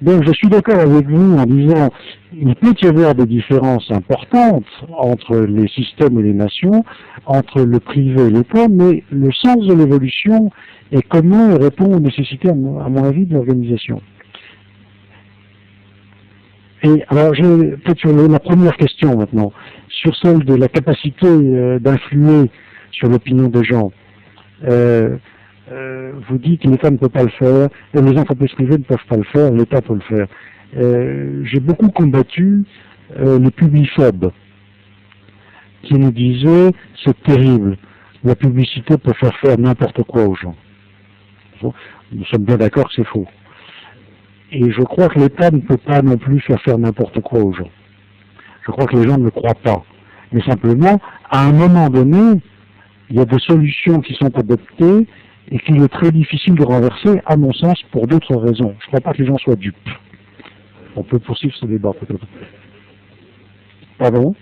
Donc je suis d'accord avec vous en disant il peut y avoir des différences importantes entre les systèmes et les nations, entre le privé et l'État, mais le sens de l'évolution est commun et répond aux nécessités, à mon avis, de l'organisation. Et alors, peut-être sur la première question maintenant, sur celle de la capacité d'influer sur l'opinion des gens. Vous dites que l'État ne peut pas le faire, et les entreprises privées ne peuvent pas le faire, l'État peut le faire. J'ai beaucoup combattu les publiphobes qui nous disaient c'est terrible, la publicité peut faire n'importe quoi aux gens. Nous sommes bien d'accord que c'est faux. Et je crois que l'État ne peut pas non plus faire n'importe quoi aux gens. Je crois que les gens ne le croient pas. Mais simplement, à un moment donné, il y a des solutions qui sont adoptées et qu'il est très difficile de renverser, à mon sens, pour d'autres raisons. Je ne crois pas que les gens soient dupes. On peut poursuivre ce débat peut-être. Pardon ?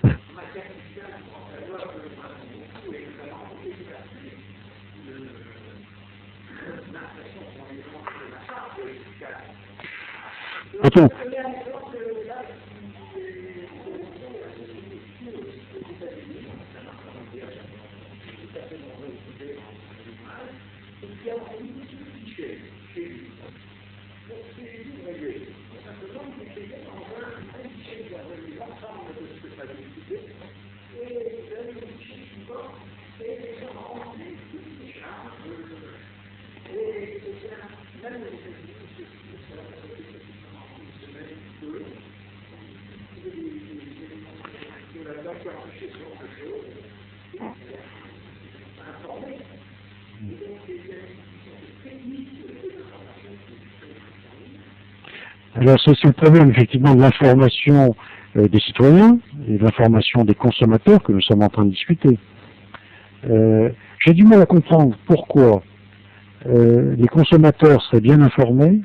Attends. Alors c'est le problème effectivement de l'information des citoyens et de l'information des consommateurs que nous sommes en train de discuter. J'ai du mal à comprendre pourquoi les consommateurs seraient bien informés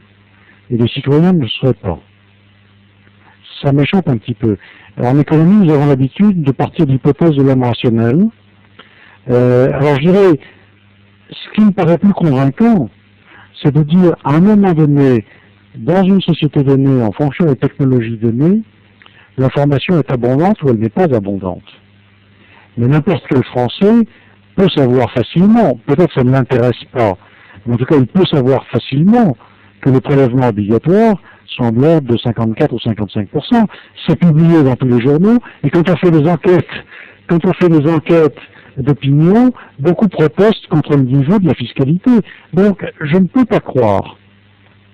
et les citoyens ne le seraient pas. Ça m'échappe un petit peu. Alors, en économie, nous avons l'habitude de partir de l'hypothèse de l'homme rationnel. Alors je dirais, ce qui me paraît plus convaincant, c'est de dire à un moment donné, dans une société donnée, en fonction des technologies données, l'information est abondante ou elle n'est pas abondante. Mais n'importe quel Français peut savoir facilement, peut-être ça ne l'intéresse pas, mais en tout cas il peut savoir facilement que les prélèvements obligatoires sont de l'ordre de 54 ou 55%. C'est publié dans tous les journaux, et quand on fait des enquêtes d'opinion, beaucoup protestent contre le niveau de la fiscalité. Donc je ne peux pas croire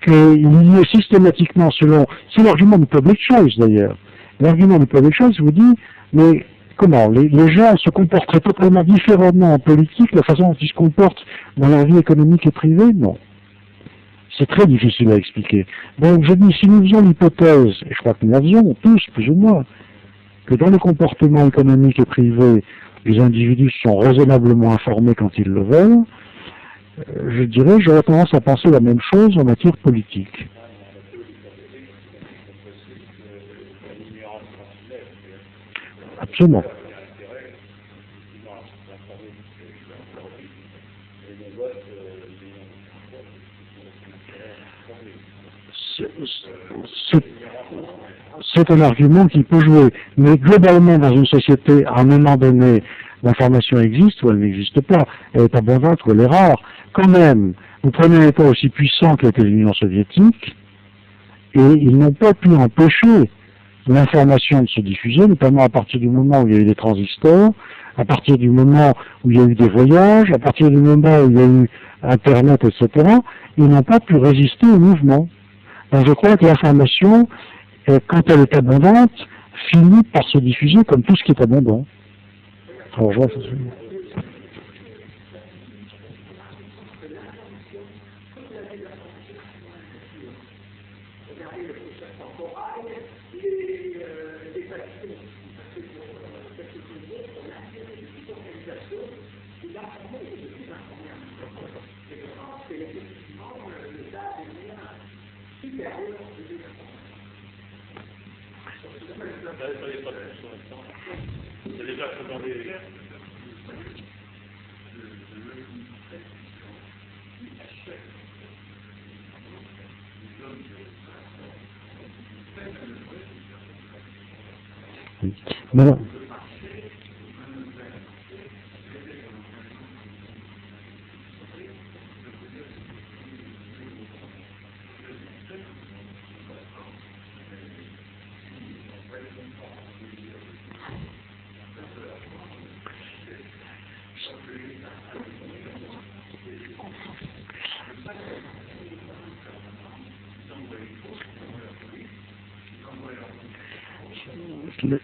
qu'il y ait systématiquement c'est l'argument du public choice d'ailleurs. L'argument du public choice vous dit, mais comment les gens se comporteraient totalement différemment en politique, la façon dont ils se comportent dans leur vie économique et privée? Non. C'est très difficile à expliquer. Donc je dis, si nous faisons l'hypothèse, et je crois que nous l'avions tous, plus ou moins, que dans les comportements économiques et privés, les individus sont raisonnablement informés quand ils le veulent, je dirais, j'aurais tendance à penser la même chose en matière politique. Absolument. C'est un argument qui peut jouer. Mais globalement, dans une société, à un moment donné, l'information existe ou elle n'existe pas. Elle est abondante ou elle est rare. Quand même, vous prenez un État aussi puissant qu'était l'Union soviétique, et ils n'ont pas pu empêcher l'information de se diffuser, notamment à partir du moment où il y a eu des transistors, à partir du moment où il y a eu des voyages, à partir du moment où il y a eu Internet, etc. Ils n'ont pas pu résister au mouvement. Donc je crois que l'information, quand elle est abondante, finit par se diffuser comme tout ce qui est abondant. Alors, je vois, non.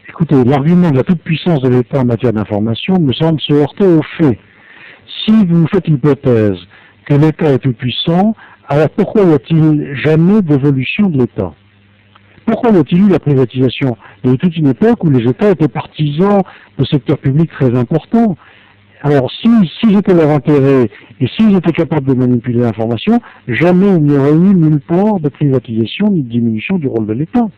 Écoutez, l'argument de la toute-puissance de l'État en matière d'information me semble se heurter au fait. Si vous faites l'hypothèse que l'État est tout-puissant, alors pourquoi y a-t-il jamais d'évolution de l'État? Pourquoi y a-t-il eu la privatisation? Il y a eu toute une époque où les États étaient partisans de secteurs publics très importants. Alors, s'ils étaient leur intérêt et s'ils étaient capables de manipuler l'information, jamais il n'y aurait eu nulle part de privatisation ni de diminution du rôle de l'État.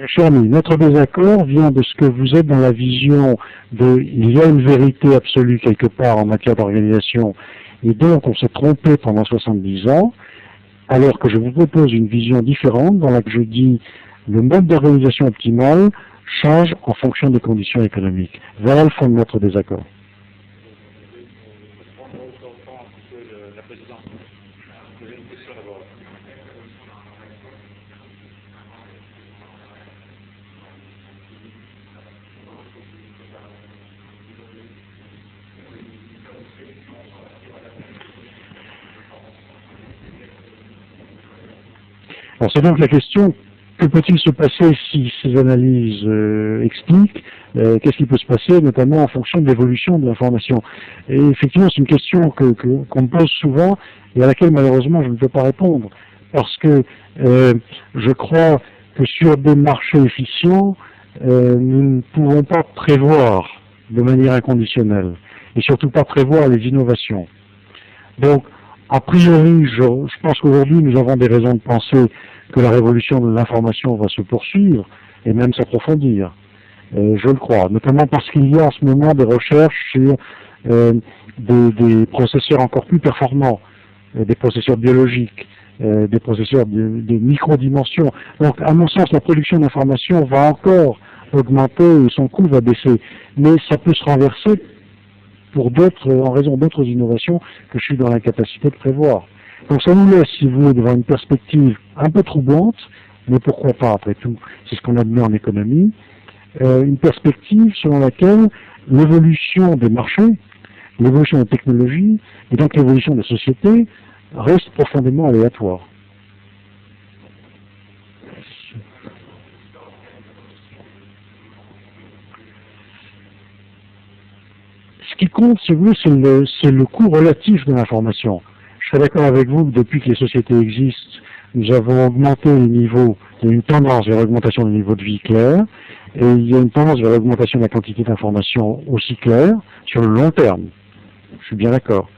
Cher ami, notre désaccord vient de ce que vous êtes dans la vision de il y a une vérité absolue quelque part en matière d'organisation et donc on s'est trompé pendant 70 ans, alors que je vous propose une vision différente dans laquelle je dis le mode d'organisation optimal change en fonction des conditions économiques. Voilà le fond de notre désaccord. Alors c'est donc la question, que peut-il se passer si ces analyses expliquent qu'est-ce qui peut se passer, notamment en fonction de l'évolution de l'information. Et effectivement, c'est une question qu'on me pose souvent et à laquelle malheureusement je ne peux pas répondre. Parce que je crois que sur des marchés efficients, nous ne pouvons pas prévoir de manière inconditionnelle et surtout pas prévoir les innovations. Donc, a priori, je pense qu'aujourd'hui, nous avons des raisons de penser que la révolution de l'information va se poursuivre et même s'approfondir. Je le crois, notamment parce qu'il y a en ce moment des recherches sur des processeurs encore plus performants, des processeurs biologiques, des processeurs de micro-dimensions. Donc, à mon sens, la production d'information va encore augmenter et son coût va baisser. Mais ça peut se renverser en raison d'autres innovations que je suis dans l'incapacité de prévoir. Donc ça nous laisse, si vous voulez, devant une perspective un peu troublante, mais pourquoi pas, après tout, c'est ce qu'on admet en économie, une perspective selon laquelle l'évolution des marchés, l'évolution des technologies, et donc l'évolution des sociétés, reste profondément aléatoire. qui compte, si vous voulez, c'est le coût relatif de l'information. Je serais d'accord avec vous que depuis que les sociétés existent, nous avons augmenté les niveaux, il y a une tendance vers l'augmentation des niveaux de vie clairs, et il y a une tendance vers l'augmentation de la quantité d'informations aussi claire sur le long terme. Je suis bien d'accord.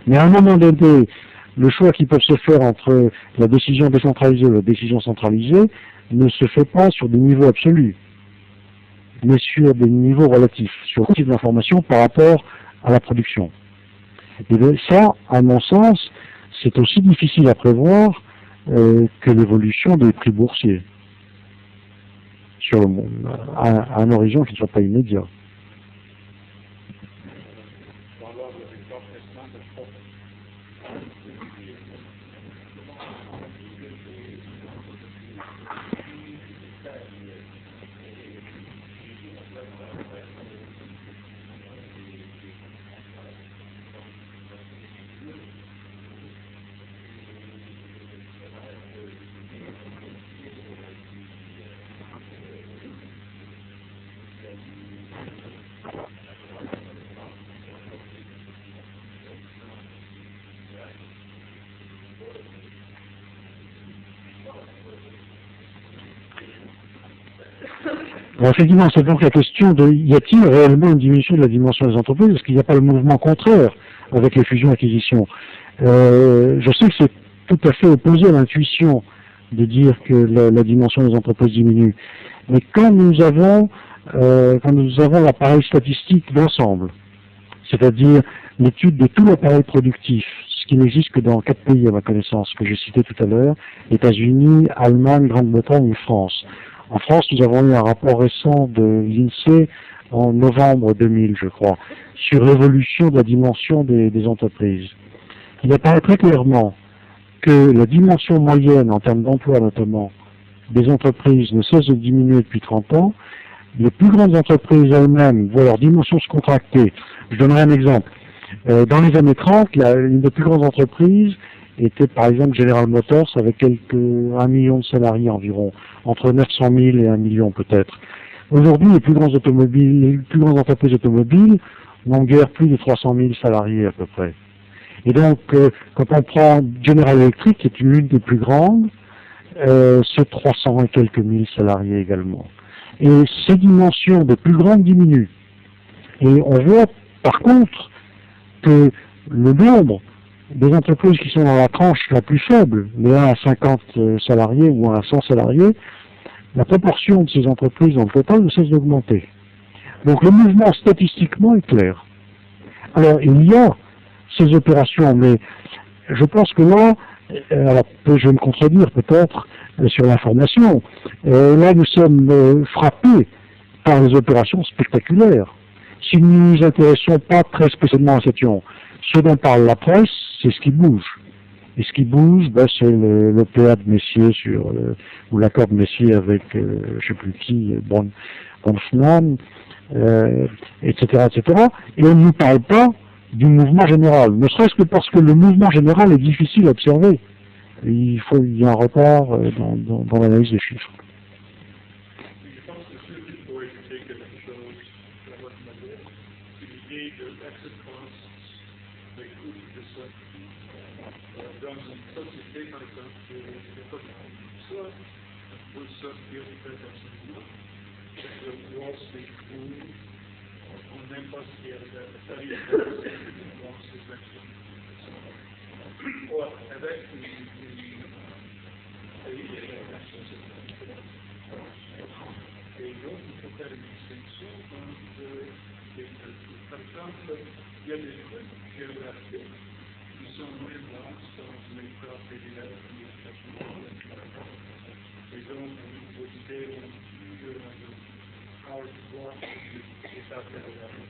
Mais à un moment donné, le choix qui peut se faire entre la décision décentralisée et la décision centralisée ne se fait pas sur des niveaux absolus, mais sur des niveaux relatifs, sur le type d'information par rapport à la production. Et ça, à mon sens, c'est aussi difficile à prévoir que l'évolution des prix boursiers sur le monde, à un horizon qui ne soit pas immédiat. Alors effectivement, c'est donc la question de y a-t-il réellement une diminution de la dimension des entreprises? Est-ce qu'il n'y a pas le mouvement contraire avec les fusions-acquisitions? Je sais que c'est tout à fait opposé à l'intuition de dire que la dimension des entreprises diminue. Mais quand nous avons l'appareil statistique d'ensemble, c'est-à-dire l'étude de tout l'appareil productif, ce qui n'existe que dans 4 pays à ma connaissance, que j'ai cité tout à l'heure, États-Unis, Allemagne, Grande-Bretagne et France. En France, nous avons eu un rapport récent de l'INSEE en novembre 2000, je crois, sur l'évolution de la dimension des entreprises. Il apparaît très clairement que la dimension moyenne, en termes d'emploi notamment, des entreprises ne cesse de diminuer depuis 30 ans. Les plus grandes entreprises elles-mêmes voient leur dimension se contracter. Je donnerai un exemple. Dans les années 30, une des plus grandes entreprises était par exemple General Motors avec 1 million de salariés environ, entre 900 000 et 1 million peut-être. Aujourd'hui, les plus grandes entreprises automobiles n'ont guère plus de 300 000 salariés à peu près. Et donc, quand on prend General Electric, qui est l'une des plus grandes, c'est 300 et quelques mille salariés également. Et ces dimensions de plus grandes diminuent. Et on voit par contre que le nombre des entreprises qui sont dans la tranche la plus faible, de 1 à 50 salariés ou 1 à 100 salariés, la proportion de ces entreprises dans le total ne cesse d'augmenter. Donc le mouvement statistiquement est clair. Alors il y a ces opérations, mais je pense que là, alors je vais me contredire peut-être sur l'information, là nous sommes frappés par les opérations spectaculaires. Si nous ne nous intéressons pas très spécialement à cette question, ce dont parle la presse, c'est ce qui bouge. Et ce qui bouge, c'est le PA de Messier ou l'accord de Messier avec, je ne sais plus qui, Bronfman, etc., etc. Et on ne nous parle pas du mouvement général, ne serait-ce que parce que le mouvement général est difficile à observer. Il y a un retard dans l'analyse des chiffres. Je pense que ce qu'il faut éviter quelque chose, la votre modèle, c'est l'idée de exit costs, le coût de ça. Dans une société, par exemple, c'est pas ça, on peut sortir du fait absolument, c'est que Wall Street coût, on n'aime pas ce qui est arrivé dans ces actions. Or, avec les et donc, il faut faire une distinction entre les calculs. Par exemple, il y a des trucs géographiques qui sont moins denses dans les états fédérales et les états. Et donc, vous idées que hard work des états fédérales.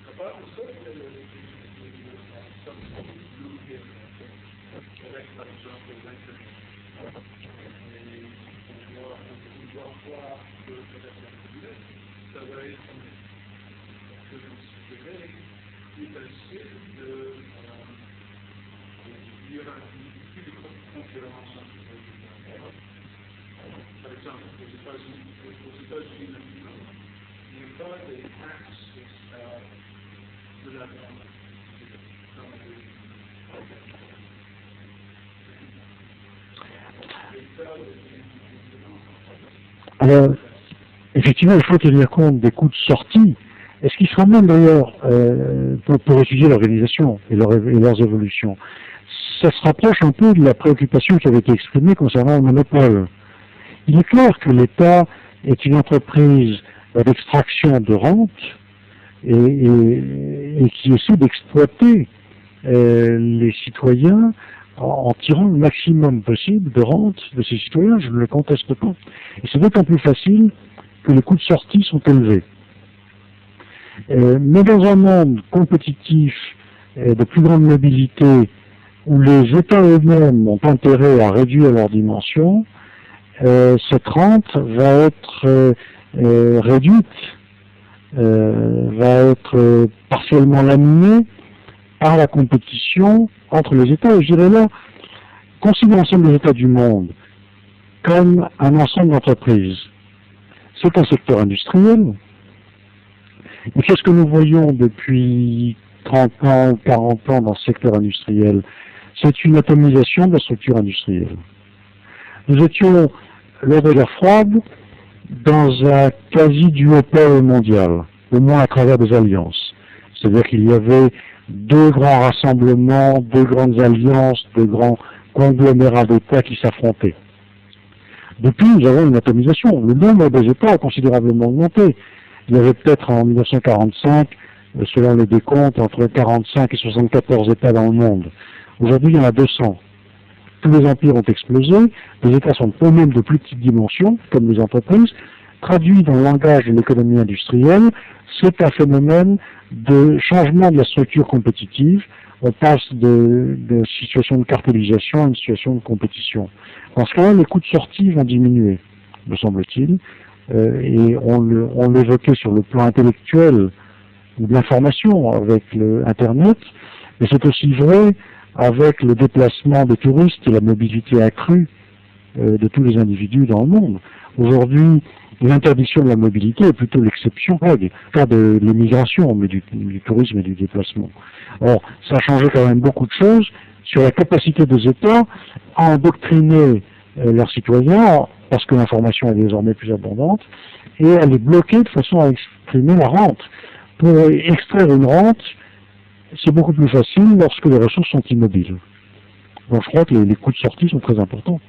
À part de ça, il y a avec, par exemple, l'Internet. On doit voir que ça va être plus facile de dire plus de concurrence entre les pays. Par exemple, aux États-Unis, il n'y a pas de Alors, effectivement, il faut tenir compte des coûts de sortie. Et ce qui sera même d'ailleurs pour étudier l'organisation et leurs évolutions. Ça se rapproche un peu de la préoccupation qui avait été exprimée concernant le monopole. Il est clair que l'État est une entreprise d'extraction de rente et qui essaie d'exploiter les citoyens en tirant le maximum possible de rente de ces citoyens, je ne le conteste pas. Et c'est d'autant plus facile que les coûts de sortie sont élevés. Mais dans un monde compétitif de plus grande mobilité, où les États eux-mêmes ont intérêt à réduire leurs dimensions, cette rente va être réduite, va être partiellement laminée par la compétition entre les États. Et je dirais là, considérer l'ensemble des États du monde comme un ensemble d'entreprises. C'est un secteur industriel. Et qu'est-ce que nous voyons depuis 30 ans ou 40 ans dans ce secteur industriel? C'est une atomisation de la structure industrielle. Nous étions, lors de la guerre froide, dans un quasi-duopole mondial, au moins à travers des alliances. C'est-à-dire qu'il y avait deux grands rassemblements, deux grandes alliances, deux grands conglomérats d'États qui s'affrontaient. Depuis, nous avons une atomisation. Le nombre des États a considérablement augmenté. Il y avait peut-être en 1945, selon les décomptes, entre 45 et 74 États dans le monde. Aujourd'hui, il y en a 200. Tous les empires ont explosé, les États sont eux-mêmes de plus petites dimensions, comme les entreprises. Traduit dans le langage de l'économie industrielle, c'est un phénomène de changement de la structure compétitive. On passe de situation de cartélisation à une situation de compétition. Dans ce cas-là, les coûts de sortie vont diminuer, me semble-t-il. Et on l'évoquait sur le plan intellectuel ou de l'information avec Internet, mais c'est aussi vrai avec le déplacement des touristes et la mobilité accrue de tous les individus dans le monde. Aujourd'hui, l'interdiction de la mobilité est plutôt l'exception, pas de l'immigration, mais du tourisme et du déplacement. Or, ça a changé quand même beaucoup de choses sur la capacité des États à endoctriner leurs citoyens, parce que l'information est désormais plus abondante, et à les bloquer de façon à exprimer la rente. Pour extraire une rente, c'est beaucoup plus facile lorsque les ressources sont immobiles. Donc je crois que les coûts de sortie sont très importants.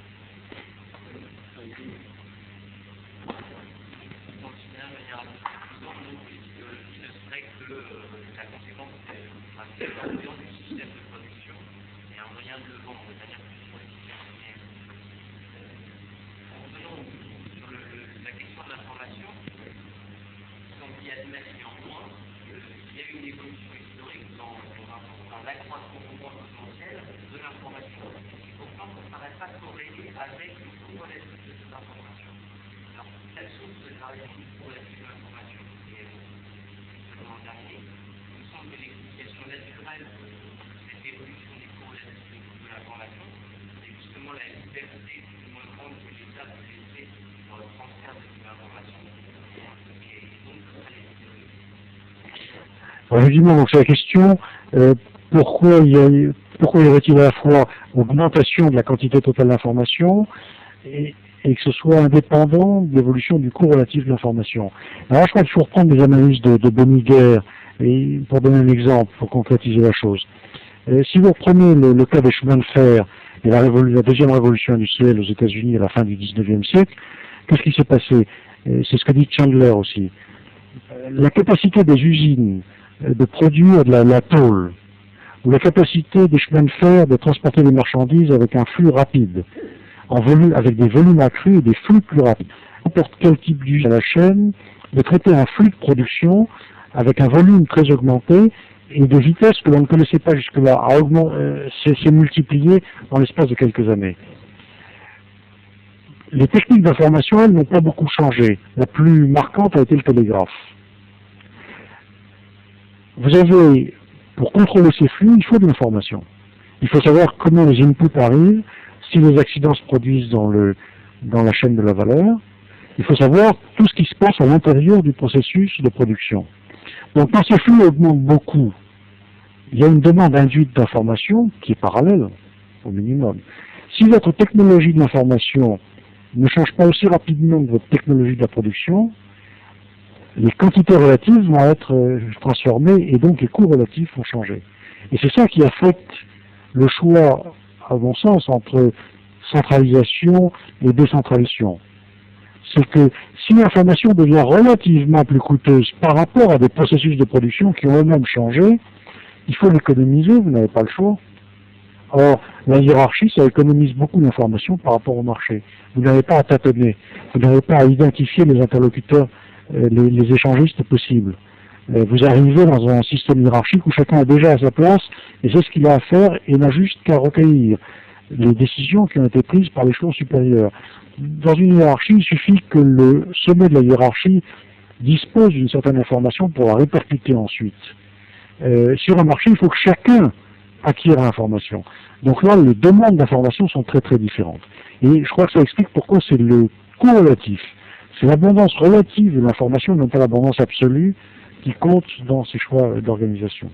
Effectivement, donc c'est la question, pourquoi y aurait-il à la fois augmentation de la quantité totale d'informations et que ce soit indépendant de l'évolution du coût relatif de l'information. Alors je crois qu'il faut reprendre des analyses de Bonniger, et pour donner un exemple, pour concrétiser la chose. Si vous reprenez le cas des chemins de fer et la deuxième révolution industrielle aux États-Unis à la fin du 19e siècle, qu'est-ce qui s'est passé? C'est ce que dit Chandler aussi. La capacité des usines de produire de la tôle, ou la capacité des chemins de fer de transporter des marchandises avec un flux rapide, avec des volumes accrus et des flux plus rapides. N'importe quel type d'usine à la chaîne, de traiter un flux de production avec un volume très augmenté et de vitesse que l'on ne connaissait pas jusque-là, s'est multiplié dans l'espace de quelques années. Les techniques d'information, elles, n'ont pas beaucoup changé. La plus marquante a été le télégraphe. Vous avez, pour contrôler ces flux, il faut de l'information. Il faut savoir comment les inputs arrivent, si les accidents se produisent dans la chaîne de la valeur. Il faut savoir tout ce qui se passe à l'intérieur du processus de production. Donc quand ces flux augmentent beaucoup, il y a une demande induite d'information qui est parallèle, au minimum. Si votre technologie de l'information ne change pas aussi rapidement que votre technologie de la production, les quantités relatives vont être transformées et donc les coûts relatifs vont changer. Et c'est ça qui affecte le choix, à mon sens, entre centralisation et décentralisation. C'est que si l'information devient relativement plus coûteuse par rapport à des processus de production qui ont eux-mêmes changé, il faut l'économiser, vous n'avez pas le choix. Or, la hiérarchie, ça économise beaucoup d'informations par rapport au marché. Vous n'avez pas à tâtonner, vous n'avez pas à identifier les interlocuteurs, les échangistes possibles. Vous arrivez dans un système hiérarchique où chacun est déjà à sa place et sait ce qu'il a à faire et n'a juste qu'à recueillir les décisions qui ont été prises par l'échelon supérieur. Dans une hiérarchie, il suffit que le sommet de la hiérarchie dispose d'une certaine information pour la répercuter ensuite. Sur un marché, il faut que chacun acquiert l'information. Donc là, les demandes d'information sont très très différentes. Et je crois que ça explique pourquoi c'est le coût relatif. C'est l'abondance relative de l'information, non pas l'abondance absolue, qui compte dans ces choix d'organisation.